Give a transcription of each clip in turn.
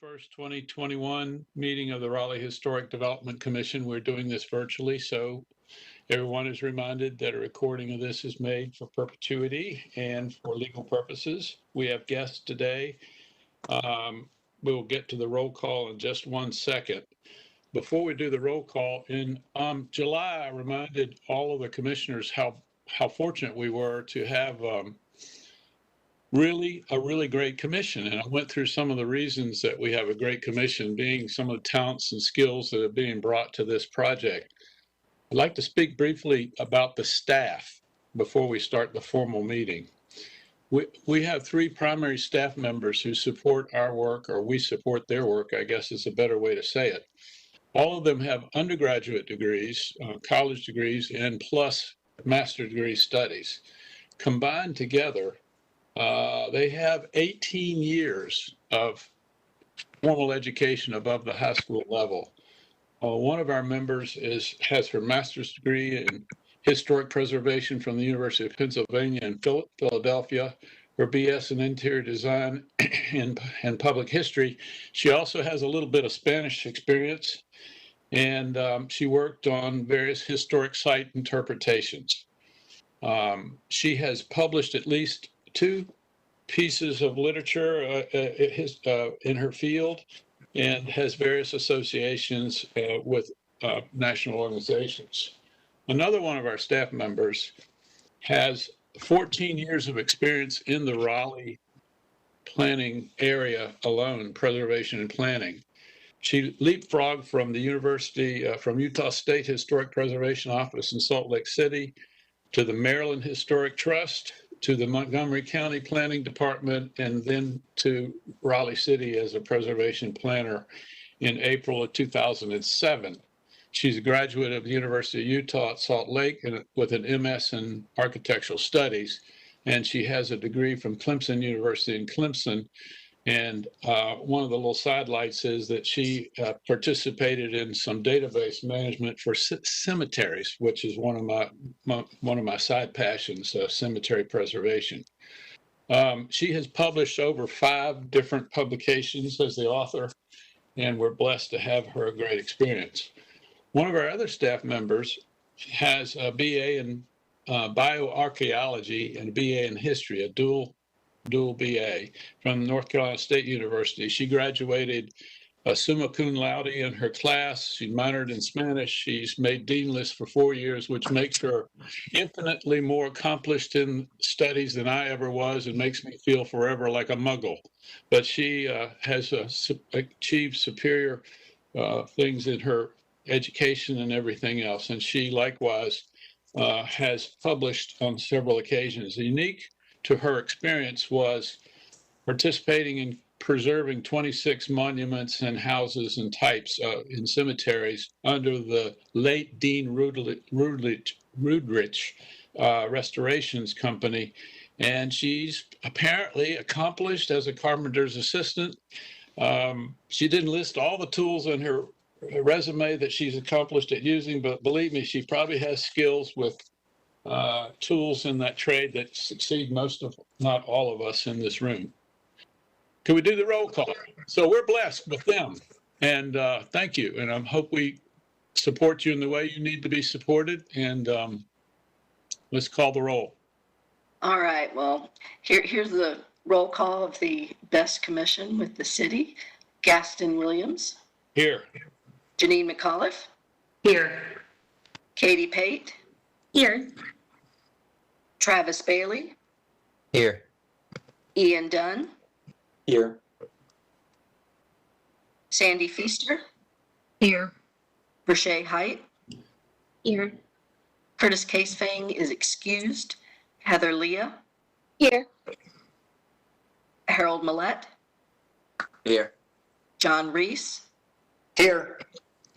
1st, 2021 meeting of the Raleigh Historic Development Commission. We're doing this virtually, so everyone is reminded that a recording of this is made for perpetuity and for legal purposes. We have guests today. We'll get to the roll call in just 1 second. Before we do the roll call, in July, I reminded all of the commissioners how fortunate we were to have a really great commission. And I went through some of the reasons that we have a great commission, being some of the talents and skills that are being brought to this project. I'd like to speak briefly about the staff before we start the formal meeting. We have 3 primary staff members who support our work, or we support their work, I guess is a better way to say it. All of them have undergraduate degrees, college degrees, and plus master's degree studies. Combined together, they have 18 years of formal education above the high school level. One of our members has her master's degree in historic preservation from the University of Pennsylvania in Philadelphia, her BS in interior design and public history. She also has a little bit of Spanish experience, and she worked on various historic site interpretations. She has published at least 2 pieces of literature in her field and has various associations with national organizations. Another one of our staff members has 14 years of experience in the Raleigh planning area alone, preservation and planning. She leapfrogged from the from Utah State Historic Preservation Office in Salt Lake City to the Maryland Historic Trust, to the Montgomery County Planning Department, and then to Raleigh City as a preservation planner in April of 2007. She's a graduate of the University of Utah at Salt Lake with an MS in Architectural Studies, and she has a degree from Clemson University in Clemson. And one of the little sidelights is that she participated in some database management for cemeteries, which is one of my side passions, cemetery preservation. She has published over 5 different publications as the author, and we're blessed to have her great experience. One of our other staff members has a BA in bioarchaeology and a BA in history, a dual BA from North Carolina State University. She graduated summa cum laude in her class. She minored in Spanish. She's made dean list for 4 years, which makes her infinitely more accomplished in studies than I ever was, and makes me feel forever like a muggle. But she has achieved superior things in her education and everything else. And she likewise has published on several occasions. Unique to her experience was participating in preserving 26 monuments and houses and types in cemeteries under the late Dean Rudrich Restorations Company. And she's apparently accomplished as a carpenter's assistant. She didn't list all the tools in her resume that she's accomplished at using, but believe me, she probably has skills with tools in that trade that succeed most of, not all of us in this room. Can we do the roll call? So we're blessed with them, and thank you. And I hope we support you in the way you need to be supported. And let's call the roll. All right. Well, here's the roll call of the best commission with the city. Gaston Williams. Here. Janine McAuliffe. Here. Katie Pate. Here. Travis Bailey. Here. Ian Dunn. Here. Sandy Feaster. Here. Rashay Height. Here. Curtis Casefang is excused. Heather Leah. Here. Harold Millette. Here. John Reese. Here.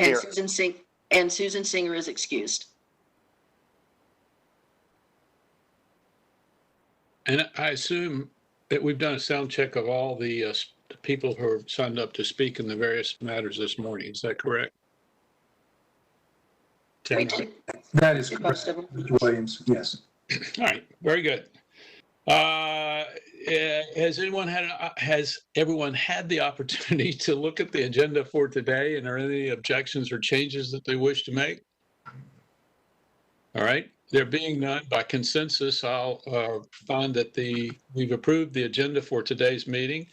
And Here. Susan Singer is excused. And I assume that we've done a sound check of all the people who are signed up to speak in the various matters this morning. Is that correct? We did. That is Did correct, most of them. Mr. Williams. Yes. All right, very good. Has everyone had the opportunity to look at the agenda for today, and are there any objections or changes that they wish to make? All right, there being none, by consensus, I'll find that we've approved the agenda for today's meeting.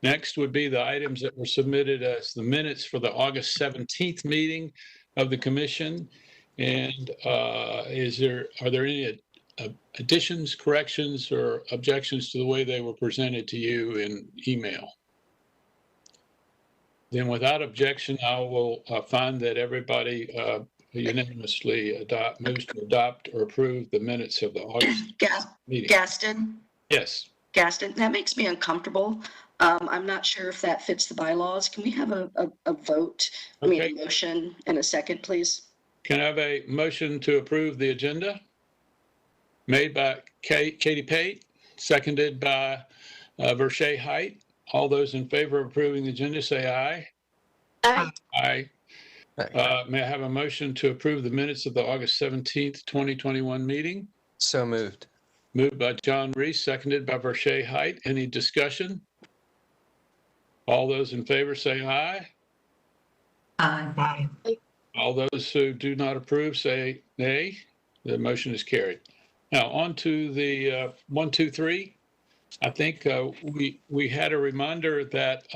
Next would be the items that were submitted as the minutes for the August 17th meeting of the commission. And are there any additions, corrections, or objections to the way they were presented to you in email? Then without objection, I will find that everybody unanimously moves to adopt or approve the minutes of the August meeting. Gaston? Yes. Gaston, that makes me uncomfortable. I'm not sure if that fits the bylaws. Can we have a vote? I mean, Okay. a motion and a second, please? Can I have a motion to approve the agenda? Made by Katie Pate, seconded by Verche Height. All those in favor of approving the agenda say aye. Aye. Aye. May I have a motion to approve the minutes of the August 17th, 2021 meeting? So moved. Moved by John Reese, seconded by Verche Height. Any discussion? All those in favor say aye. Aye. All those who do not approve say nay. The motion is carried. Now on to the 1, 2, 3. I think we had a reminder that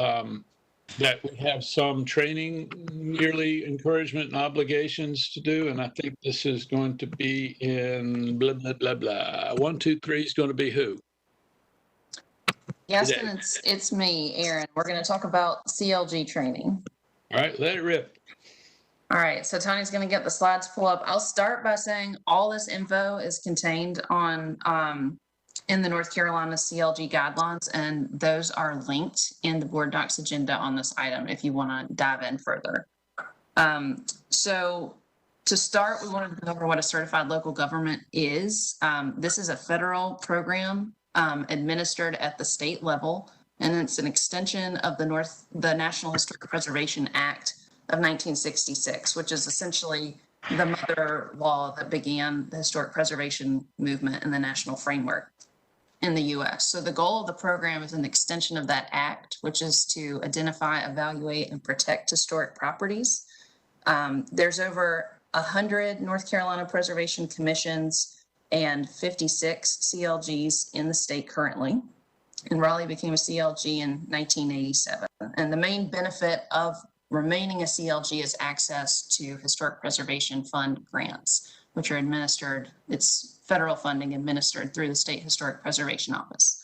that we have some training, yearly encouragement and obligations to do, and I think this is going to be in blah blah blah blah. 1, 2, 3 is going to be who? Yes, Today. and it's me, Erin. We're going to talk about CLG training. All right, let it rip. All right, so Tony's going to get the slides pulled up. I'll start by saying all this info is contained on in the North Carolina CLG guidelines, and those are linked in the board docs agenda on this item if you want to dive in further. So to start, we wanted to go over what a certified local government is. This is a federal program administered at the state level, and it's an extension of the National Historic Preservation Act of 1966, which is essentially the mother law that began the historic preservation movement in the national framework in the U.S. So the goal of the program is an extension of that act, which is to identify, evaluate, and protect historic properties. There's over 100 North Carolina preservation commissions and 56 CLGs in the state currently. And Raleigh became a CLG in 1987. And the main benefit of remaining a CLG is access to Historic Preservation Fund grants, which are administered, it's federal funding administered through the State Historic Preservation Office.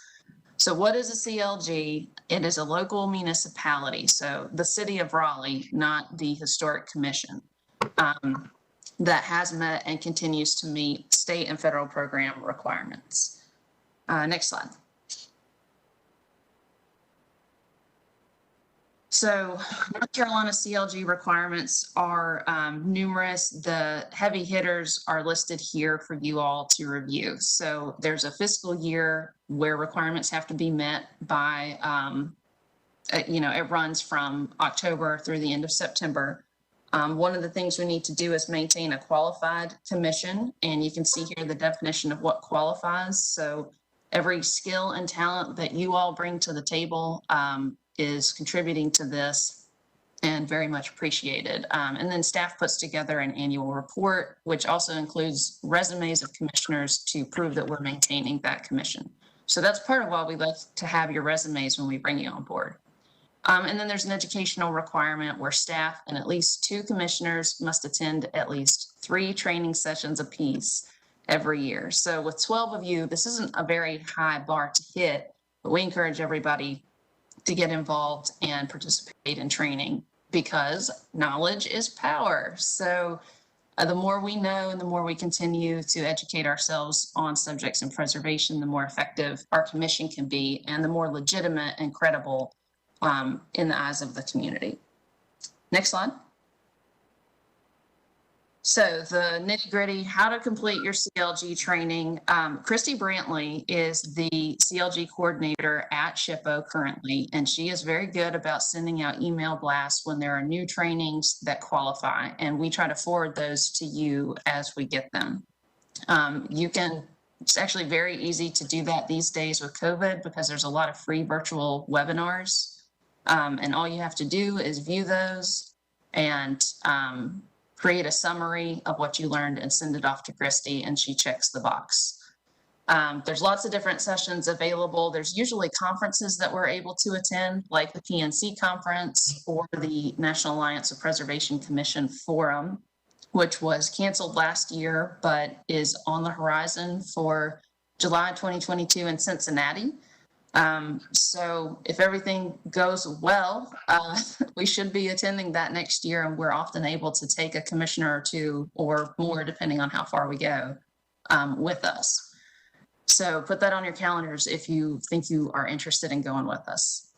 So what is a CLG? It is a local municipality, so the city of Raleigh, not the Historic Commission, that has met and continues to meet state and federal program requirements. Next slide. So North Carolina CLG requirements are numerous. The heavy hitters are listed here for you all to review. So there's a fiscal year where requirements have to be met by, it runs from October through the end of September. One of the things we need to do is maintain a qualified commission, and you can see here the definition of what qualifies. So every skill and talent that you all bring to the table is contributing to this and very much appreciated. And then staff puts together an annual report, which also includes resumes of commissioners to prove that we're maintaining that commission. So that's part of why we like to have your resumes when we bring you on board. And then there's an educational requirement where staff and at least 2 commissioners must attend at least 3 training sessions apiece every year. So with 12 of you, this isn't a very high bar to hit, but we encourage everybody to get involved and participate in training because knowledge is power. So the more we know and the more we continue to educate ourselves on subjects in preservation, the more effective our commission can be and the more legitimate and credible in the eyes of the community. Next slide. So the nitty gritty, how to complete your CLG training. Christy Brantley is the CLG coordinator at SHPO currently, and she is very good about sending out email blasts when there are new trainings that qualify, and we try to forward those to you as we get them. You can It's actually very easy to do that these days with COVID because there's a lot of free virtual webinars. And all you have to do is view those and create a summary of what you learned and send it off to Christy, and she checks the box. There's lots of different sessions available. There's usually conferences that we're able to attend, like the PNC conference or the National Alliance of Preservation Commission Forum, which was canceled last year, but is on the horizon for July 2022 in Cincinnati. So if everything goes well, we should be attending that next year, and we're often able to take a commissioner or two or more, depending on how far we go, with us. So put that on your calendars if you think you are interested in going with us.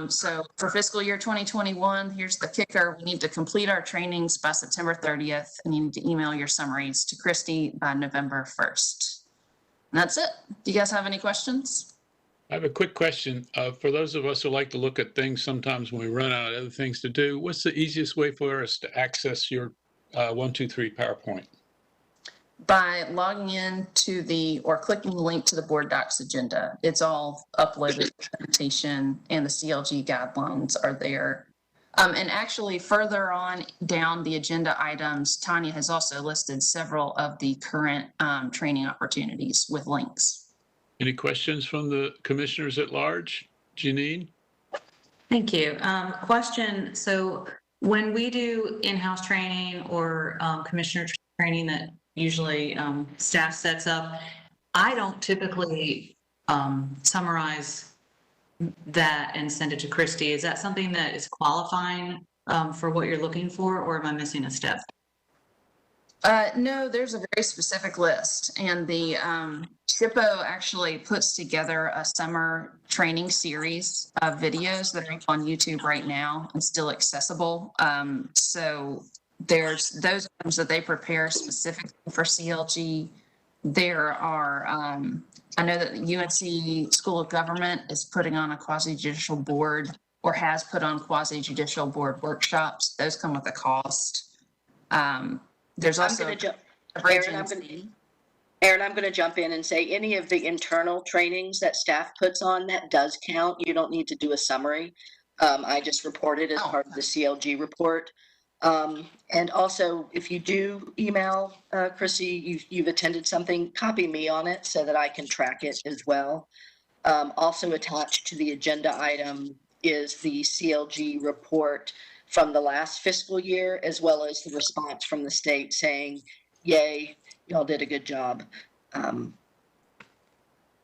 So for fiscal year 2021, here's the kicker. We need to complete our trainings by September 30th, and you need to email your summaries to Christy by November 1st. And that's it. Do you guys have any questions? I have a quick question. For those of us who like to look at things sometimes when we run out of other things to do, what's the easiest way for us to access your 123 PowerPoint? By logging in to or clicking the link to the board docs agenda. It's all uploaded, the presentation and the CLG guidelines are there. And actually further on down the agenda items, Tanya has also listed several of the current training opportunities with links. Any questions from the commissioners at large? Janine? Thank you. Question. So when we do in-house training or commissioner training that usually staff sets up, I don't typically summarize that and send it to Christy. Is that something that is qualifying for what you're looking for, or am I missing a step? No, there's a very specific list, and the SHPO actually puts together a summer training series of videos that are on YouTube right now and still accessible. So there's those items that they prepare specifically for CLG. There are, I know that the UNC School of Government is putting on a quasi-judicial board or has put on quasi-judicial board workshops. Those come with a cost. There's also Erin, I'm going to jump in and say any of the internal trainings that staff puts on, that does count. You don't need to do a summary. I just reported as part of the CLG report. And also, if you do email Chrissy, you've attended something, copy me on it so that I can track it as well. Also attached to the agenda item is the CLG report from the last fiscal year, as well as the response from the state saying, yay, y'all did a good job. And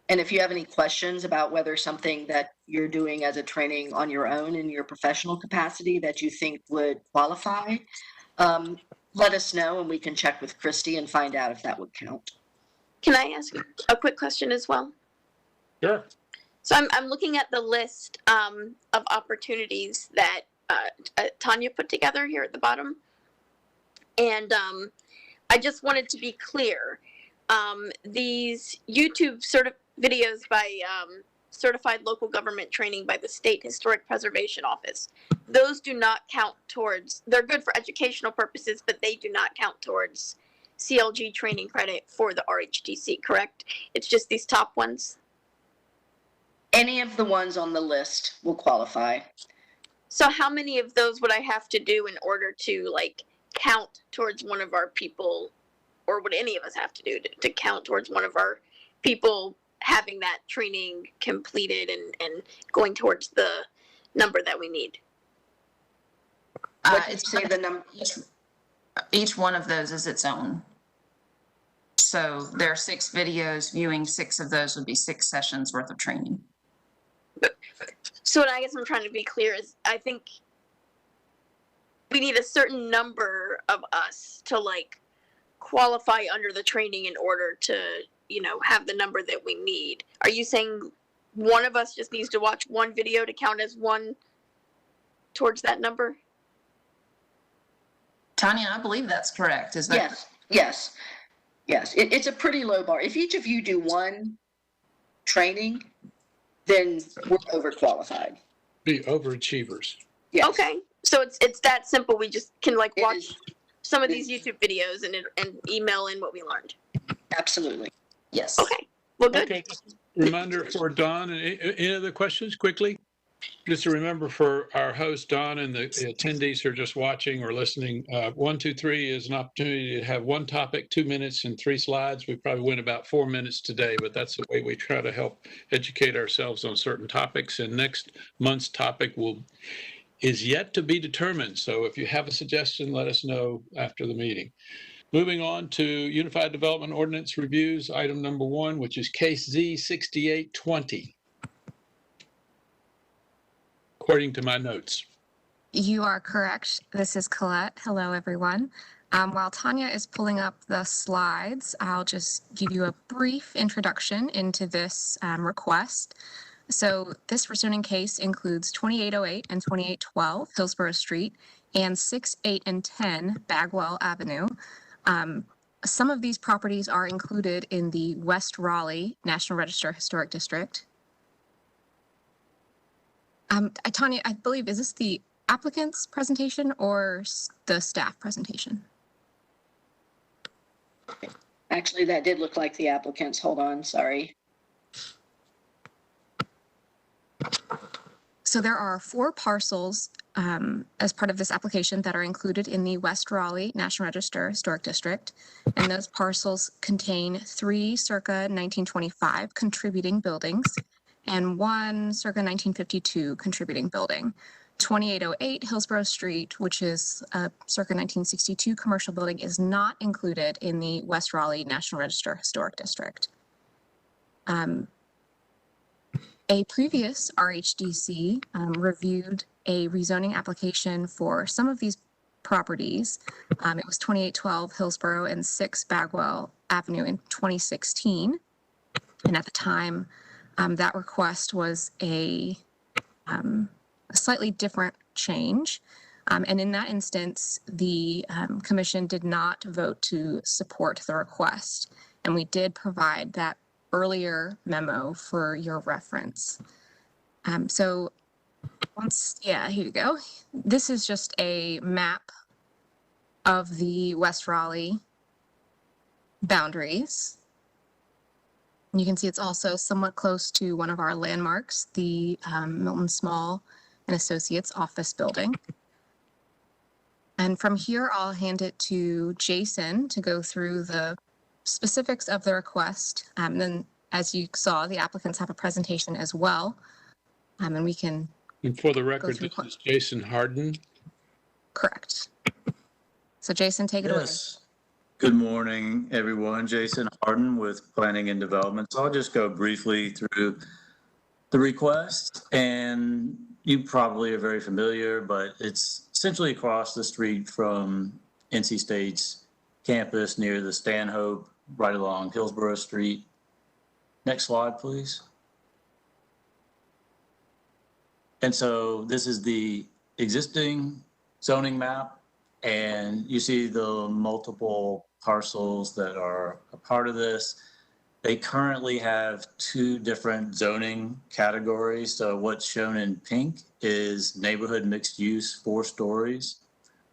if you have any questions about whether something that you're doing as a training on your own in your professional capacity that you think would qualify, let us know and we can check with Christy and find out if that would count. Can I ask a quick question as well? Sure. So I'm looking at the list of opportunities that Tanya put together here at the bottom. And I just wanted to be clear. These YouTube videos by certified local government training by the State Historic Preservation Office, those do not count towards, they're good for educational purposes, but they do not count towards CLG training credit for the RHTC, correct? It's just these top ones? Any of the ones on the list will qualify. So how many of those would I have to do in order to count towards one of our people, or would any of us have to do to count towards one of our people having that training completed and going towards the number that we need? It's say the number. Each one of those is its own. So there are 6 videos. Viewing 6 of those would be 6 sessions worth of training. So what I guess I'm trying to be clear is, I think we need a certain number of us to qualify under the training in order to, have the number that we need. Are you saying one of us just needs to watch one video to count as one towards that number? Tanya, I believe that's correct. Is that? Yes. It's a pretty low bar. If each of you do one training, then we're overqualified. Be overachievers. Yes. Okay, so it's that simple. We just can watch some of these YouTube videos and email in what we learned. Absolutely. Yes. Okay, well, good. Okay, just a reminder for Don, and any other questions quickly? Just a remember for our host, Don, and the attendees who are just watching or listening, 1, 2, 3 is an opportunity to have one topic, 2 minutes and 3 slides. We probably went about 4 minutes today, but that's the way we try to help educate ourselves on certain topics. And next month's topic is yet to be determined. So if you have a suggestion, let us know after the meeting. Moving on to Unified Development Ordinance Reviews, item number 1, which is case Z 6820. According to my notes. You are correct. This is Colette. Hello, everyone. While Tanya is pulling up the slides, I'll just give you a brief introduction into this request. So this rezoning case includes 2808 and 2812 Hillsborough Street and 6, 8, and 10 Bagwell Avenue. Some of these properties are included in the West Raleigh National Register Historic District. Tanya, I believe, is this the applicant's presentation or the staff presentation? Actually, that did look like the applicant's. Hold on, sorry. So there are 4 parcels as part of this application that are included in the West Raleigh National Register Historic District. And those parcels contain 3 circa 1925 contributing buildings and 1 circa 1952 contributing building. 2808 Hillsborough Street, which is a circa 1962 commercial building, is not included in the West Raleigh National Register Historic District. A previous RHDC reviewed a rezoning application for some of these properties. It was 2812 Hillsborough and 6 Bagwell Avenue in 2016. And at the time, that request was a slightly different change. And in that instance, the commission did not vote to support the request. And we did provide that earlier memo for your reference. So here you go. This is just a map of the West Raleigh boundaries. You can see it's also somewhat close to one of our landmarks, the Milton Small and Associates office building. And from here, I'll hand it to Jason to go through the specifics of the request. Then, as you saw, the applicants have a presentation as well. And we can. And for the record, this is Jason Harden. Correct. So Jason, take it away. Good morning, everyone. Jason Harden with Planning and Development. So I'll just go briefly through the request, and you probably are very familiar, but it's essentially across the street from NC State's campus near the Stanhope, right along Hillsborough Street. Next slide, please. And so this is the existing zoning map, and you see the multiple parcels that are a part of this. They currently have 2 different zoning categories. So what's shown in pink is neighborhood mixed use, 4 stories.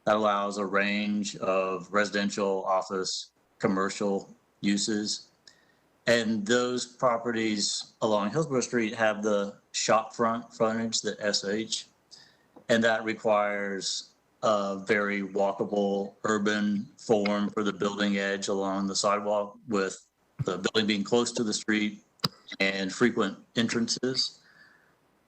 That allows a range of residential, office, commercial uses. And those properties along Hillsborough Street have the shop front frontage, the SH, and that requires a very walkable urban form for the building edge along the sidewalk, with the building being close to the street and frequent entrances.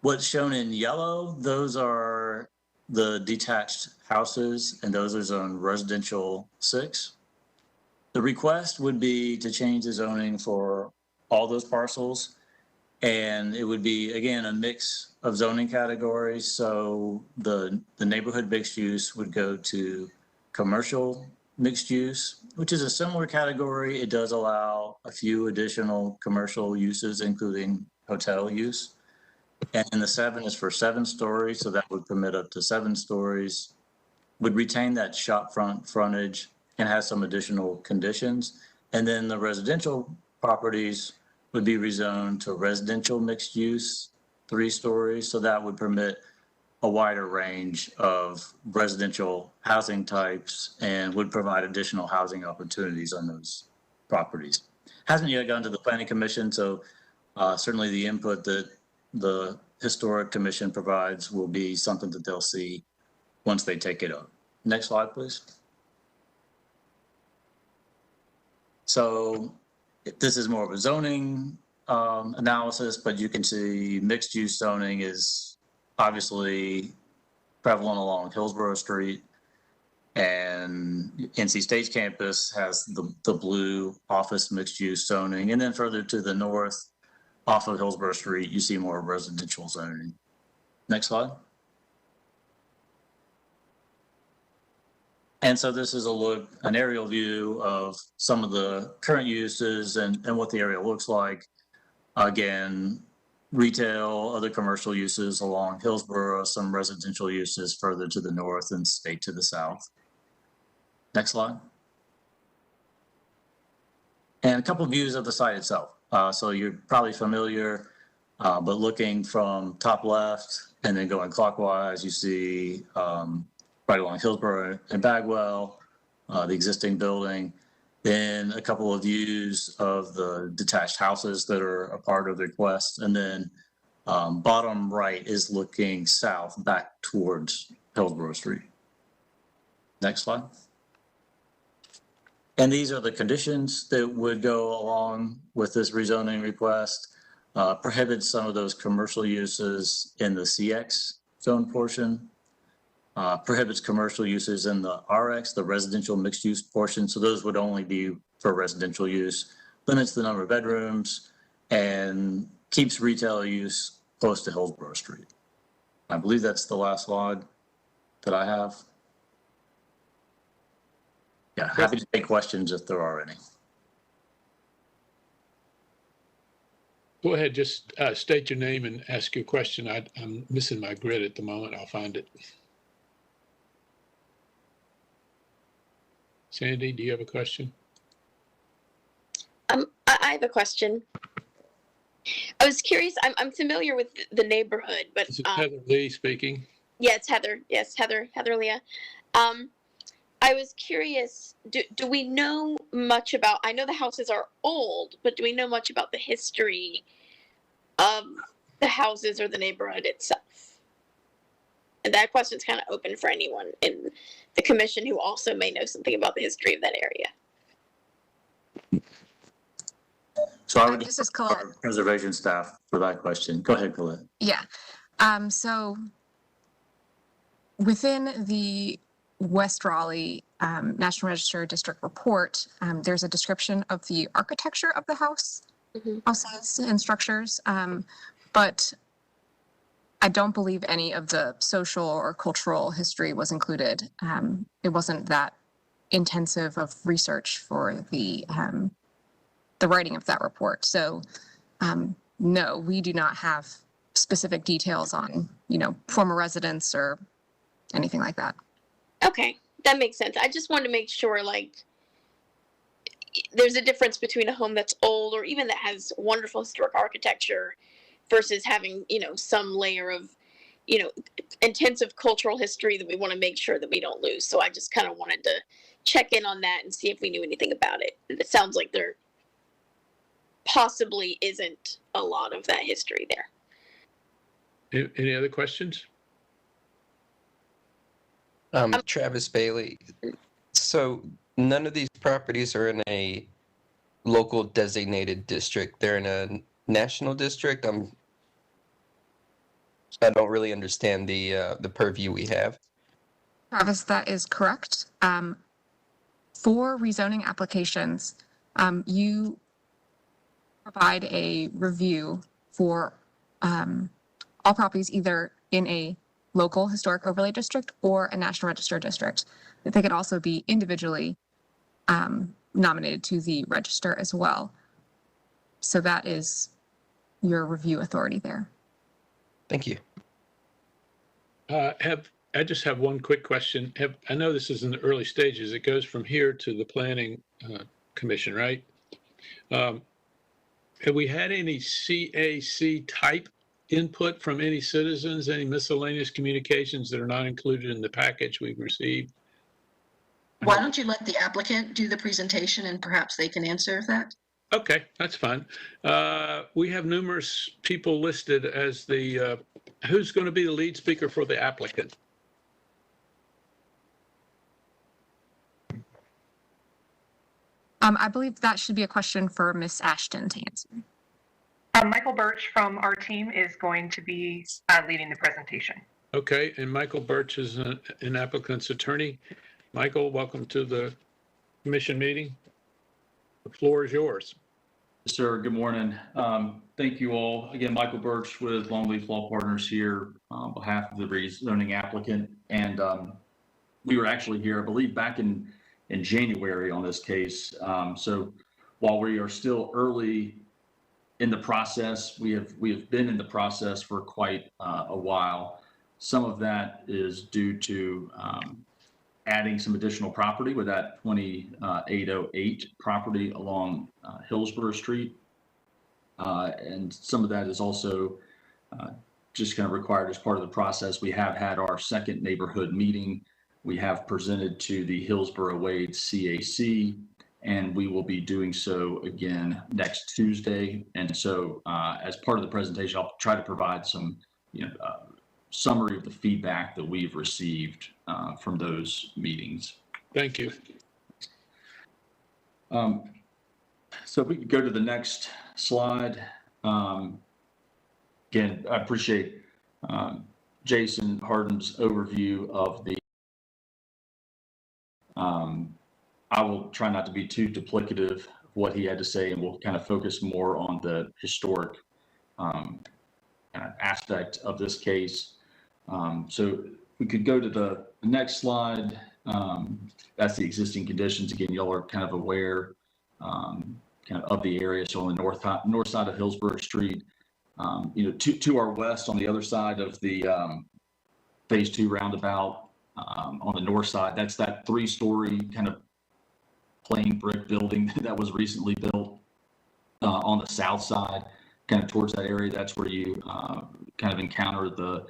What's shown in yellow, those are the detached houses, and those are zoned residential 6. The request would be to change the zoning for all those parcels, and it would be, again, a mix of zoning categories. So the neighborhood mixed use would go to commercial mixed use, which is a similar category. It does allow a few additional commercial uses, including hotel use. And the 7 is for 7 stories, so that would permit up to 7 stories, would retain that shop front frontage and has some additional conditions. And then the residential properties would be rezoned to residential mixed use, 3 stories. So that would permit a wider range of residential housing types and would provide additional housing opportunities on those properties. Hasn't yet gone to the planning commission, so certainly the input that the historic commission provides will be something that they'll see once they take it up. Next slide, please. So this is more of a zoning analysis, but you can see mixed use zoning is obviously prevalent along Hillsborough Street, and NC State's campus has the blue office mixed use zoning, and then further to the north off of Hillsborough Street, you see more residential zoning. Next slide. And so this is an aerial view of some of the current uses and what the area looks like. Again, retail, other commercial uses along Hillsborough, some residential uses further to the north and State to the south. Next slide. And a couple of views of the site itself. So you're probably familiar, but looking from top left and then going clockwise, you see right along Hillsborough and Bagwell, the existing building. Then a couple of views of the detached houses that are a part of the request. And then bottom right is looking south back towards Hillsborough Street. Next slide. And these are the conditions that would go along with this rezoning request. Prohibits some of those commercial uses in the CX zone portion. Prohibits commercial uses in the RX, the residential mixed use portion. So those would only be for residential use. Limits the number of bedrooms and keeps retail use close to Hillsborough Street. I believe that's the last slide that I have. Yeah, happy to take questions if there are any. Go ahead, just state your name and ask your question. I'm missing my grid at the moment. I'll find it. Sandy, do you have a question? I have a question. I was curious. I'm familiar with the neighborhood, but This is Heather Lee speaking. yeah, it's Heather. Yes, Heather Leah. I was curious. Do we know much about? I know the houses are old, but do we know much about the history of the houses or the neighborhood itself? And that question's kind of open for anyone in the commission who also may know something about the history of that area. So I would This is Colette. preservation staff for that question. Go ahead, Colette. Yeah. So within the West Raleigh National Register District Report, there's a description of the architecture of the houses and structures, but I don't believe any of the social or cultural history was included. It wasn't that intensive of research for the writing of that report. So no, we do not have specific details on, former residents or anything like that. Okay, that makes sense. I just wanted to make sure, there's a difference between a home that's old or even that has wonderful historic architecture versus having, some layer of, intensive cultural history that we want to make sure that we don't lose. So I just kind of wanted to check in on that and see if we knew anything about it. It sounds like there possibly isn't a lot of that history there. Any other questions? Travis Bailey. So none of these properties are in a local designated district. They're in a national district. I don't really understand the purview we have. Travis, that is correct. For rezoning applications, you provide a review for all properties either in a local historic overlay district or a national register district. They could also be individually nominated to the register as well. So that is your review authority there. Thank you. I just have one quick question. I know this is in the early stages. It goes from here to the planning commission, right? Have we had any CAC type input from any citizens, any miscellaneous communications that are not included in the package we've received? Why don't you let the applicant do the presentation and perhaps they can answer that? Okay, that's fine. We have numerous people listed as the, who's going to be the lead speaker for the applicant? I believe that should be a question for Miss Ashton to answer. Michael Birch from our team is going to be leading the presentation. Okay, and Michael Birch is an applicant's attorney. Michael, welcome to the commission meeting. The floor is yours. Sir, good morning. Thank you all. Again, Michael Birch with Longleaf Law Partners here on behalf of the rezoning applicant. And we were actually here, I believe, back in January on this case. So while we are still early in the process, we have been in the process for quite a while. Some of that is due to adding some additional property with that 2808 property along Hillsborough Street. And some of that is also just kind of required as part of the process. We have had our second neighborhood meeting. We have presented to the Hillsborough Wade CAC, and we will be doing so again next Tuesday. And so as part of the presentation, I'll try to provide some, summary of the feedback that we've received from those meetings. Thank you. So if we could go to the next slide. Again, I appreciate Jason Harden's overview of the I will try not to be too duplicative of what he had to say, and we'll kind of focus more on the historic aspect of this case. So we could go to the next slide. That's the existing conditions. Again, y'all are kind of aware of the area. So on the north side of Hillsborough Street, to our west on the other side of the phase 2 roundabout, on the north side, that's that 3-story kind of plain brick building that was recently built. On the south side, kind of towards that area, that's where you kind of encounter the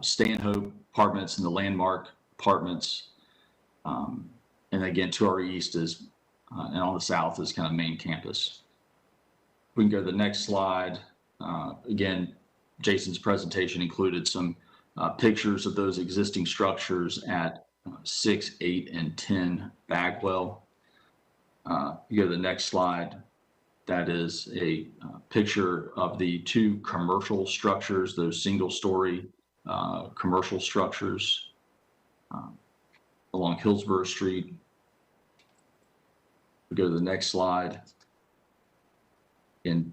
Stanhope apartments and the Landmark apartments. And again, to our east is, and on the south is kind of main campus. We can go to the next slide. Again, Jason's presentation included some pictures of those existing structures at 6, 8, and 10 Bagwell. You go to the next slide. That is a picture of the 2 commercial structures, those single-story commercial structures along Hillsborough Street. We go to the next slide. And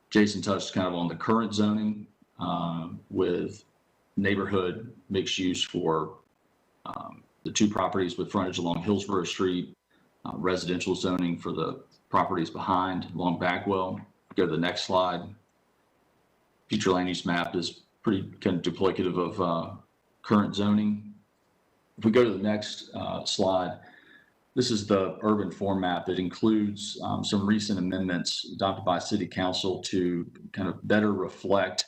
Jason touched kind of on the current zoning with neighborhood mixed use for the 2 properties with frontage along Hillsborough Street, residential zoning for the properties behind along Bagwell. Go to the next slide. Future land use map is pretty kind of duplicative of current zoning. If we go to the next slide, this is the urban form map. It includes some recent amendments adopted by City Council to kind of better reflect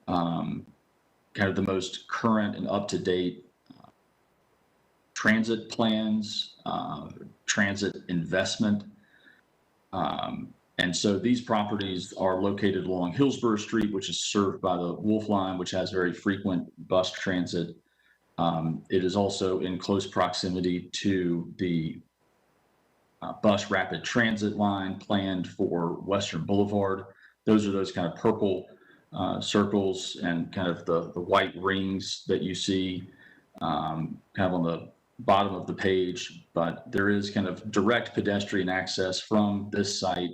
kind of the most current and up-to-date transit plans, transit investment. And so these properties are located along Hillsborough Street, which is served by the Wolf Line, which has very frequent bus transit. It is also in close proximity to the bus rapid transit line planned for Western Boulevard. Those are those kind of purple circles and kind of the white rings that you see kind of on the bottom of the page, but there is kind of direct pedestrian access from this site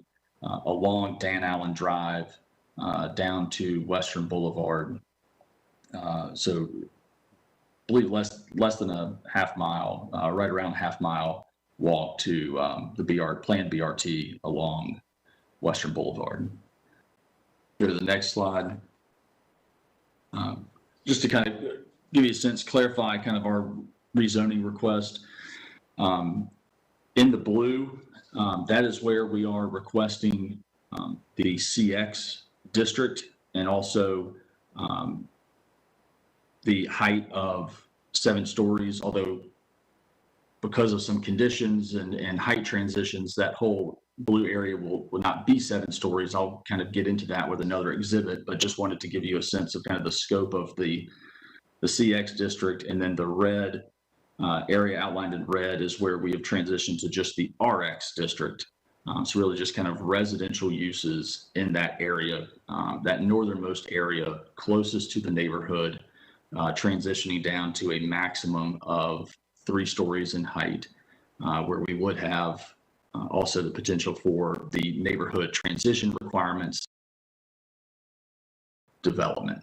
along Dan Allen Drive down to Western Boulevard. So I believe less than a half mile, right around half mile walk to the planned BRT along Western Boulevard. Go to the next slide. Just to kind of give you a sense, clarify kind of our rezoning request. In the blue, that is where we are requesting the CX district and also the height of 7 stories, although because of some conditions and height transitions, that whole blue area will not be 7 stories. I'll kind of get into that with another exhibit, but just wanted to give you a sense of kind of the scope of the CX district. And then the red area outlined in red is where we have transitioned to just the RX district. So really just kind of residential uses in that area, that northernmost area closest to the neighborhood, transitioning down to a maximum of 3 stories in height, where we would have also the potential for the neighborhood transition requirements development.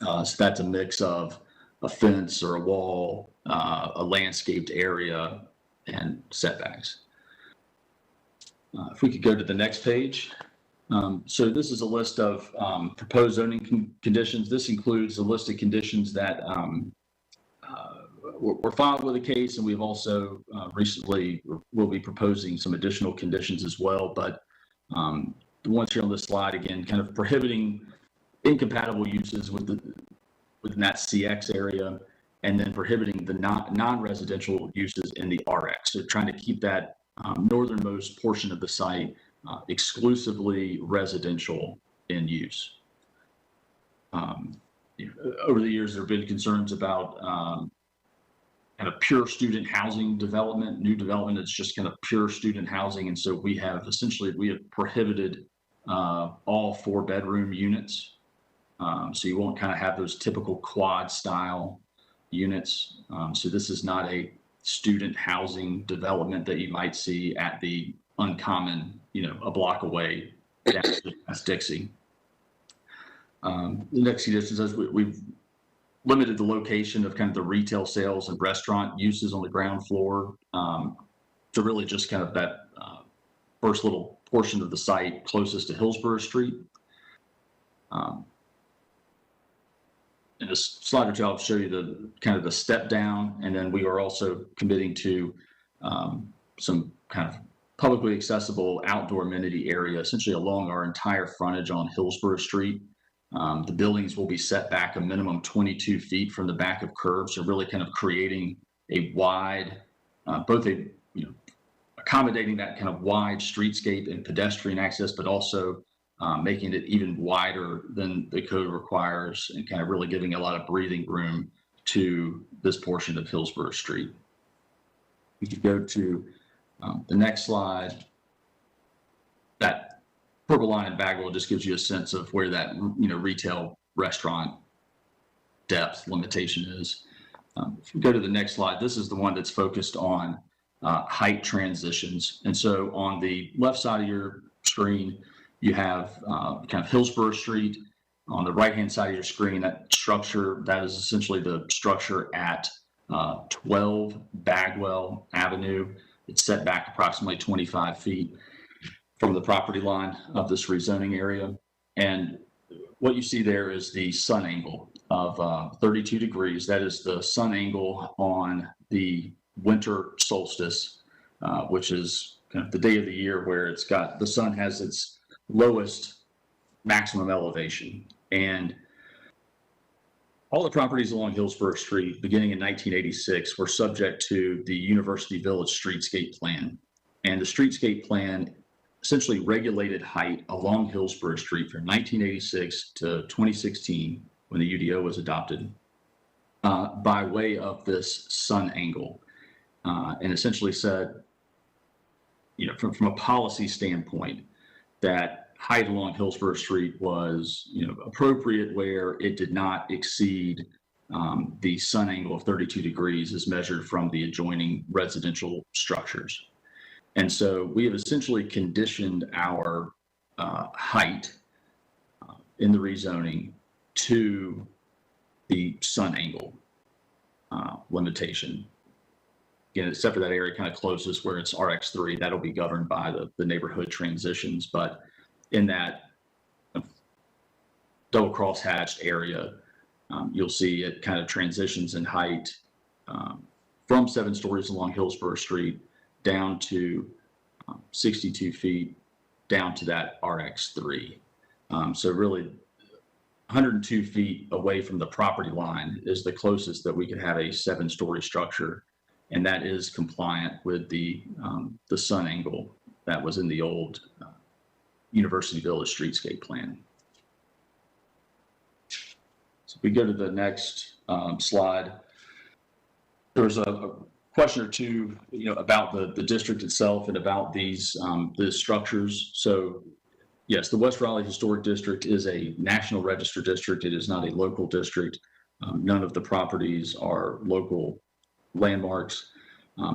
So that's a mix of a fence or a wall, a landscaped area, and setbacks. If we could go to the next page. So this is a list of proposed zoning conditions. This includes a list of conditions that were filed with the case, and we've also recently will be proposing some additional conditions as well. But the ones here on this slide, again, kind of prohibiting incompatible uses within that CX area, and then prohibiting the non-residential uses in the RX. So trying to keep that northernmost portion of the site exclusively residential in use. Over the years, there have been concerns about kind of pure student housing development, new development that's just kind of pure student housing. And so we have prohibited all 4-bedroom units. So you won't kind of have those typical quad style units. So this is not a student housing development that you might see at the Uncommon, a block away down past Dixie. The next condition says we've limited the location of kind of the retail sales and restaurant uses on the ground floor to really just kind of that first little portion of the site closest to Hillsborough Street. In a slide or two, I'll show you the kind of the step down, and then we are also committing to some kind of publicly accessible outdoor amenity area, essentially along our entire frontage on Hillsborough Street. The buildings will be set back a minimum 22 feet from the back of curbs, so really kind of creating a wide, accommodating that kind of wide streetscape and pedestrian access, but also making it even wider than the code requires, and kind of really giving a lot of breathing room to this portion of Hillsborough Street. We could go to the next slide. That purple line in Bagwell just gives you a sense of where that retail restaurant depth limitation is. If we go to the next slide, this is the one that's focused on height transitions. And so on the left side of your screen, you have kind of Hillsborough Street. On the right-hand side of your screen, that structure, that is essentially the structure at 12 Bagwell Avenue. It's set back approximately 25 feet from the property line of this rezoning area. And what you see there is the sun angle of 32 degrees. That is the sun angle on the winter solstice, which is kind of the day of the year where the sun has its lowest maximum elevation. And all the properties along Hillsborough Street, beginning in 1986, were subject to the University Village Streetscape Plan. And the Streetscape Plan essentially regulated height along Hillsborough Street from 1986 to 2016, when the UDO was adopted, by way of this sun angle. And essentially said, from a policy standpoint, that height along Hillsborough Street was, appropriate where it did not exceed the sun angle of 32 degrees as measured from the adjoining residential structures. And so we have essentially conditioned our height in the rezoning to the sun angle limitation. Again, except for that area kind of closest where it's RX3, that'll be governed by the neighborhood transitions. But in that double cross hatched area, you'll see it kind of transitions in height from 7 stories along Hillsborough Street down to 62 feet down to that RX3. So really 102 feet away from the property line is the closest that we could have a 7-story structure. And that is compliant with the sun angle that was in the old University Village streetscape plan. So if we go to the next slide, there's a question or two, about the district itself and about these the structures. So yes, the West Raleigh Historic District is a National Register district. It is not a local district. None of the properties are local landmarks.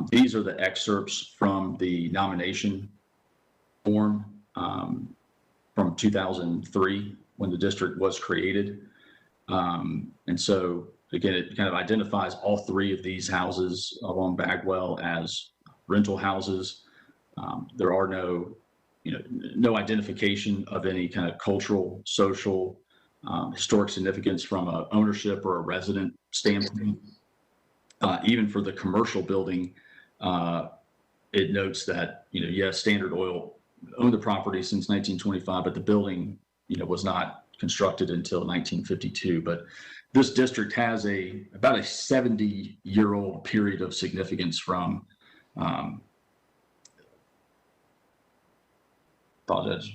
These are the excerpts from the nomination form from 2003 when the district was created. And so again, it kind of identifies all three of these houses along Bagwell as rental houses. There are no identification of any kind of cultural, social, historic significance from a ownership or a resident standpoint. Even for the commercial building, it notes that, yes, Standard Oil owned the property since 1925, but the building, was not constructed until 1952. But this district has about a 70-year-old period of significance from, apologize,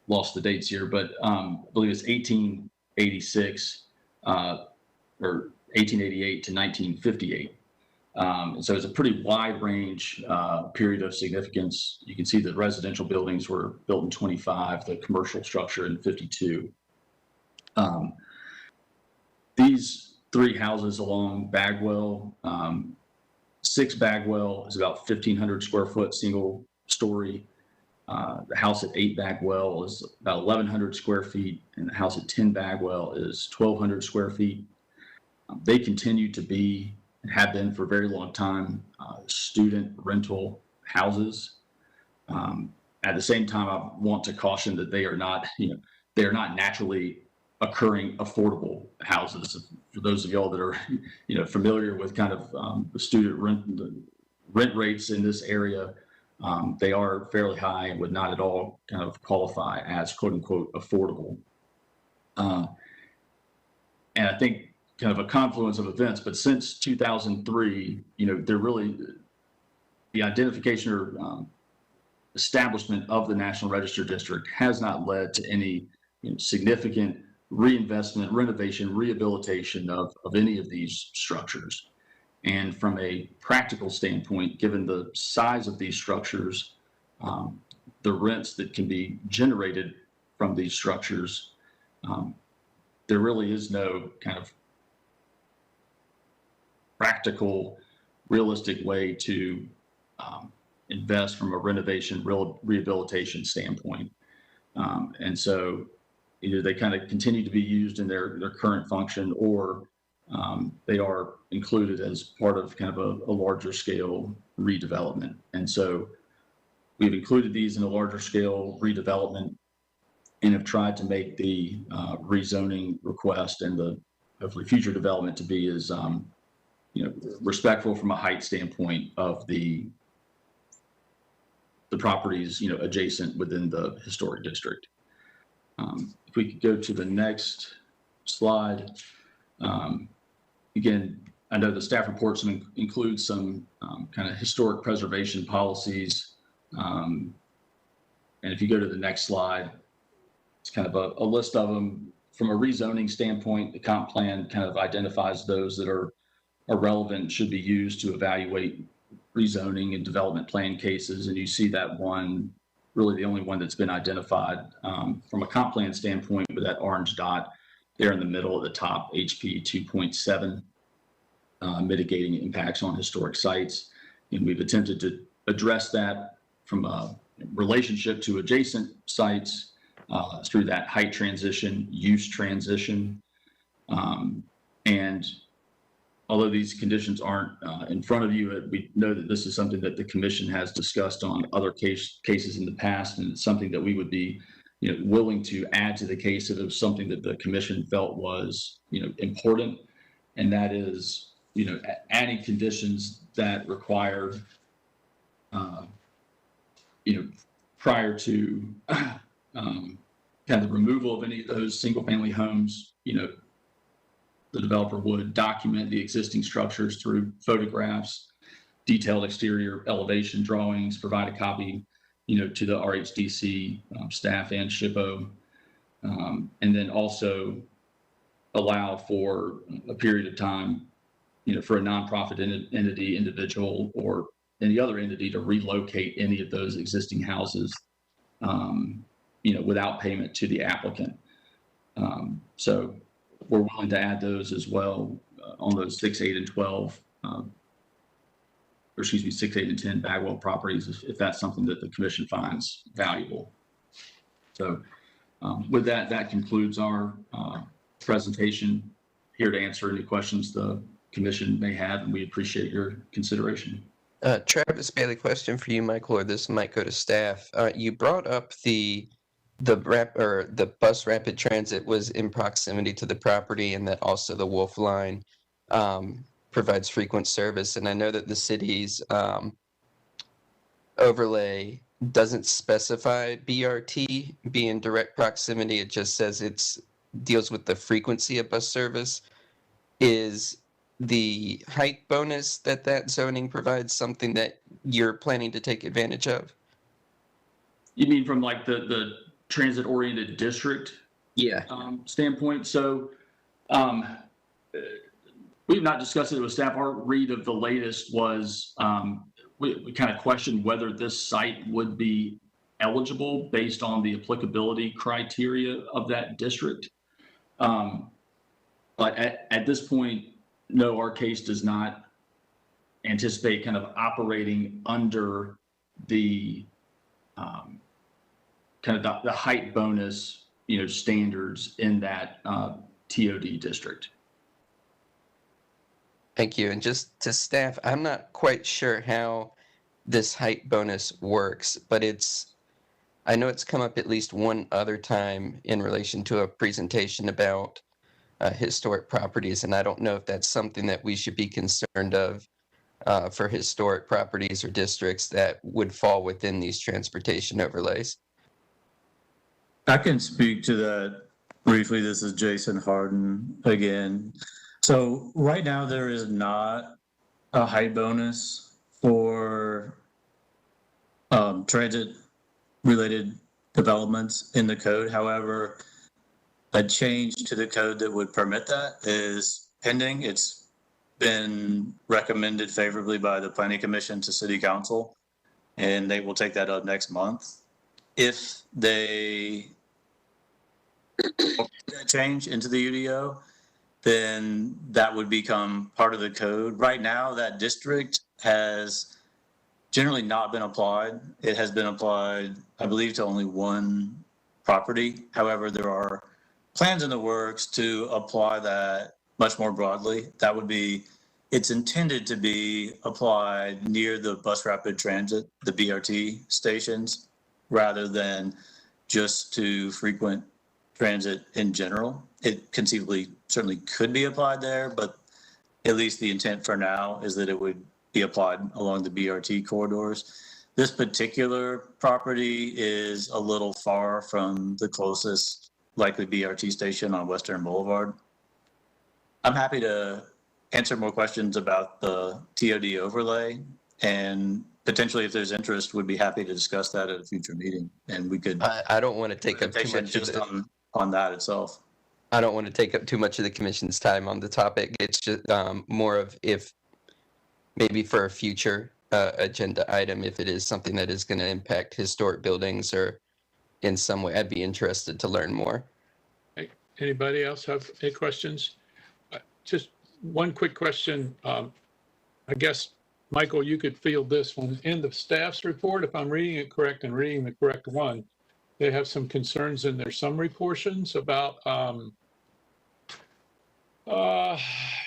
lost the dates here, but I believe it's 1886 or 1888 to 1958. And so it's a pretty wide range period of significance. You can see the residential buildings were built in 25, the commercial structure in 52. These three houses along Bagwell, 6 Bagwell is about 1,500 square foot single story. The house at 8 Bagwell is about 1,100 square feet, and the house at 10 Bagwell is 1,200 square feet. They continue to be and have been for a very long time student rental houses. At the same time, I want to caution that they are not, they are not naturally occurring affordable houses. For those of y'all that are, familiar with kind of the student rent rates in this area, they are fairly high and would not at all kind of qualify as quote unquote affordable. And I think kind of a confluence of events, but since 2003, they're really the identification or establishment of the National Register District has not led to any significant reinvestment, renovation, rehabilitation of any of these structures. And from a practical standpoint, given the size of these structures, the rents that can be generated from these structures, there really is no kind of practical, realistic way to invest from a renovation, rehabilitation standpoint. And so either they kind of continue to be used in their current function, or they are included as part of kind of a larger scale redevelopment. And so we've included these in a larger scale redevelopment and have tried to make the rezoning request and the hopefully future development to be as respectful from a height standpoint of the properties adjacent within the historic district. If we could go to the next slide. Again, I know the staff reports include some kind of historic preservation policies. And if you go to the next slide, it's kind of a list of them. From a rezoning standpoint, the comp plan kind of identifies those that are relevant, should be used to evaluate rezoning and development plan cases. And you see that one, really the only one that's been identified from a comp plan standpoint, with that orange dot there in the middle at the top, HP 2.7, mitigating impacts on historic sites. And we've attempted to address that from a relationship to adjacent sites through that height transition, use transition. And although these conditions aren't in front of you, we know that this is something that the commission has discussed on other cases in the past, and it's something that we would be willing to add to the case if it was something that the commission felt was important. And that is adding conditions that require prior to kind of the removal of any of those single family homes, the developer would document the existing structures through photographs, detailed exterior elevation drawings, provide a copy, to the RHDC staff and SHPO, and then also allow for a period of time, for a nonprofit entity, individual, or any other entity to relocate any of those existing houses, without payment to the applicant. So we're willing to add those as well on those 6, 8, and 12, or excuse me, 6, 8, and 10 Bagwell properties, if that's something that the commission finds valuable. So with that concludes our presentation. Here to answer any questions the commission may have, and we appreciate your consideration. Travis Bailey, question for you, Michael, or this might go to staff. You brought up the bus rapid transit was in proximity to the property, and that also the Wolf Line provides frequent service. And I know that the city's overlay doesn't specify BRT be in direct proximity. It just says it's deals with the frequency of bus service. Is the height bonus that zoning provides something that you're planning to take advantage of? You mean from like the transit-oriented district standpoint? So we've not discussed it with staff. Our read of the latest was we kind of questioned whether this site would be eligible based on the applicability criteria of that district. But at this point, no, our case does not anticipate kind of operating under the kind of the height bonus, standards in that TOD district. Thank you. And just to staff, I'm not quite sure how this height bonus works, but I know it's come up at least one other time in relation to a presentation about historic properties, and I don't know if that's something that we should be concerned of for historic properties or districts that would fall within these transportation overlays. I can speak to that briefly. This is Jason Harden again. So right now there is not a height bonus for transit related developments in the code. However, a change to the code that would permit that is pending. It's been recommended favorably by the Planning Commission to City Council, and they will take that up next month. If they change into the UDO, then that would become part of the code. Right now, that district has generally not been applied. It has been applied, I believe, to only one property. However, there are plans in the works to apply that much more broadly. That would be, it's intended to be applied near the bus rapid transit, the BRT stations, rather than just to frequent transit in general. It conceivably certainly could be applied there, but at least the intent for now is that it would be applied along the BRT corridors. This particular property is a little far from the closest likely BRT station on Western Boulevard. I'm happy to answer more questions about the TOD overlay, and potentially if there's interest, would be happy to discuss that at a future meeting. And we could. I don't want to take up too much just on that itself. I don't want to take up too much of the commission's time on the topic. It's just more of if maybe for a future agenda item, if it is something that is going to impact historic buildings or in some way, I'd be interested to learn more. Hey, anybody else have any questions? Just one quick question. I guess, Michael, you could field this one. In the staff's report, if I'm reading it correct and reading the correct one, they have some concerns in their summary portions about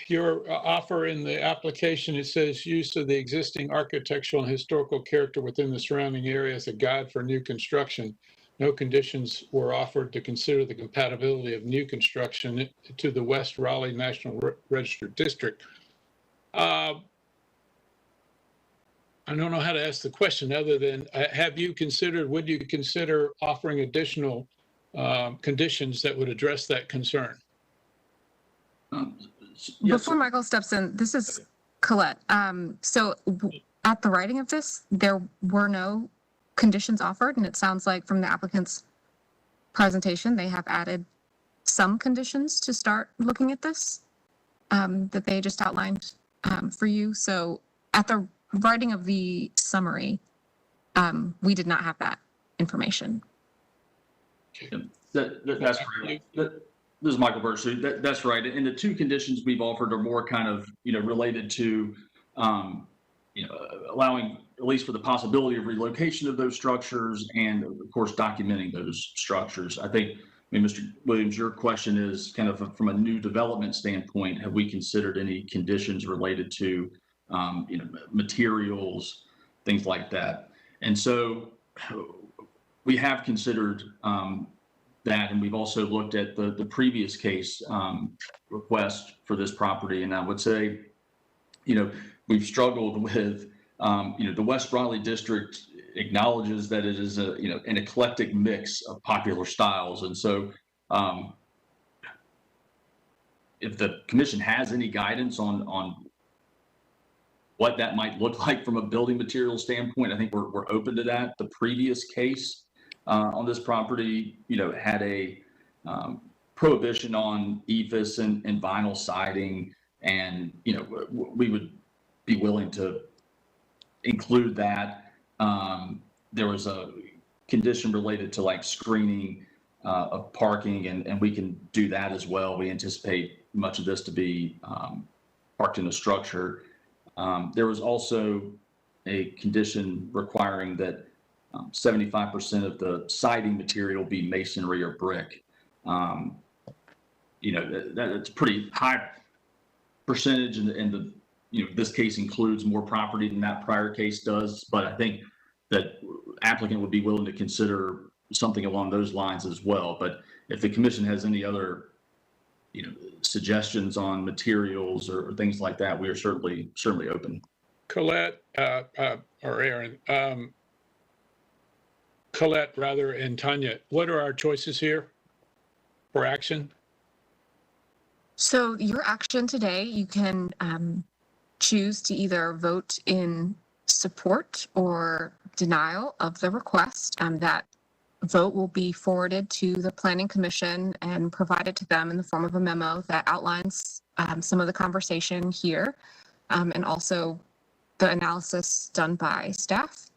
your offer in the application. It says use of the existing architectural and historical character within the surrounding area as a guide for new construction. No conditions were offered to consider the compatibility of new construction to the West Raleigh National Register District. I don't know how to ask the question other than, would you consider offering additional conditions that would address that concern? Before Michael steps in, this is Colette. So at the writing of this, there were no conditions offered, and it sounds like from the applicant's presentation, they have added some conditions to start looking at this that they just outlined for you. So at the writing of the summary, we did not have that information. That's correct. This is Michael Birch. That's right. And the two conditions we've offered are more kind of, related to, allowing, at least for the possibility of relocation of those structures and of course, documenting those structures. I think, Mr. Williams, your question is kind of from a new development standpoint, have we considered any conditions related to, materials, things like that? And so we have considered that, and we've also looked at the previous case request for this property. And I would say, we've struggled with, the West Raleigh district acknowledges that it is an eclectic mix of popular styles. And so if the commission has any guidance on what that might look like from a building material standpoint, I think we're open to that. The previous case on this property, had a prohibition on EIFS and vinyl siding, and we would be willing to include that. There was a condition related to like screening of parking, and we can do that as well. We anticipate much of this to be parked in a structure. There was also a condition requiring that 75% of the siding material be masonry or brick. That's a pretty high percentage, and this case includes more property than that prior case does. But I think that applicant would be willing to consider something along those lines as well. But if the commission has any other, suggestions on materials or things like that, we are certainly open. Colette, or Aaron, Colette rather, and Tanya, what are our choices here for action? So your action today, you can choose to either vote in support or denial of the request. That vote will be forwarded to the Planning Commission and provided to them in the form of a memo that outlines some of the conversation here, and also the analysis done by staff.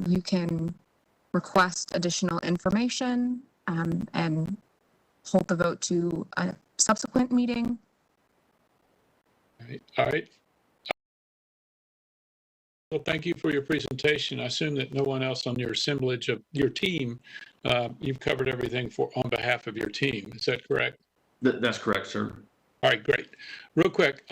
You can request additional information and hold the vote to a subsequent meeting. All right. Well, thank you for your presentation. I assume that no one else on your assemblage of your team, you've covered everything on behalf of your team. Is that correct? That's correct, sir. All right, great. Real quick,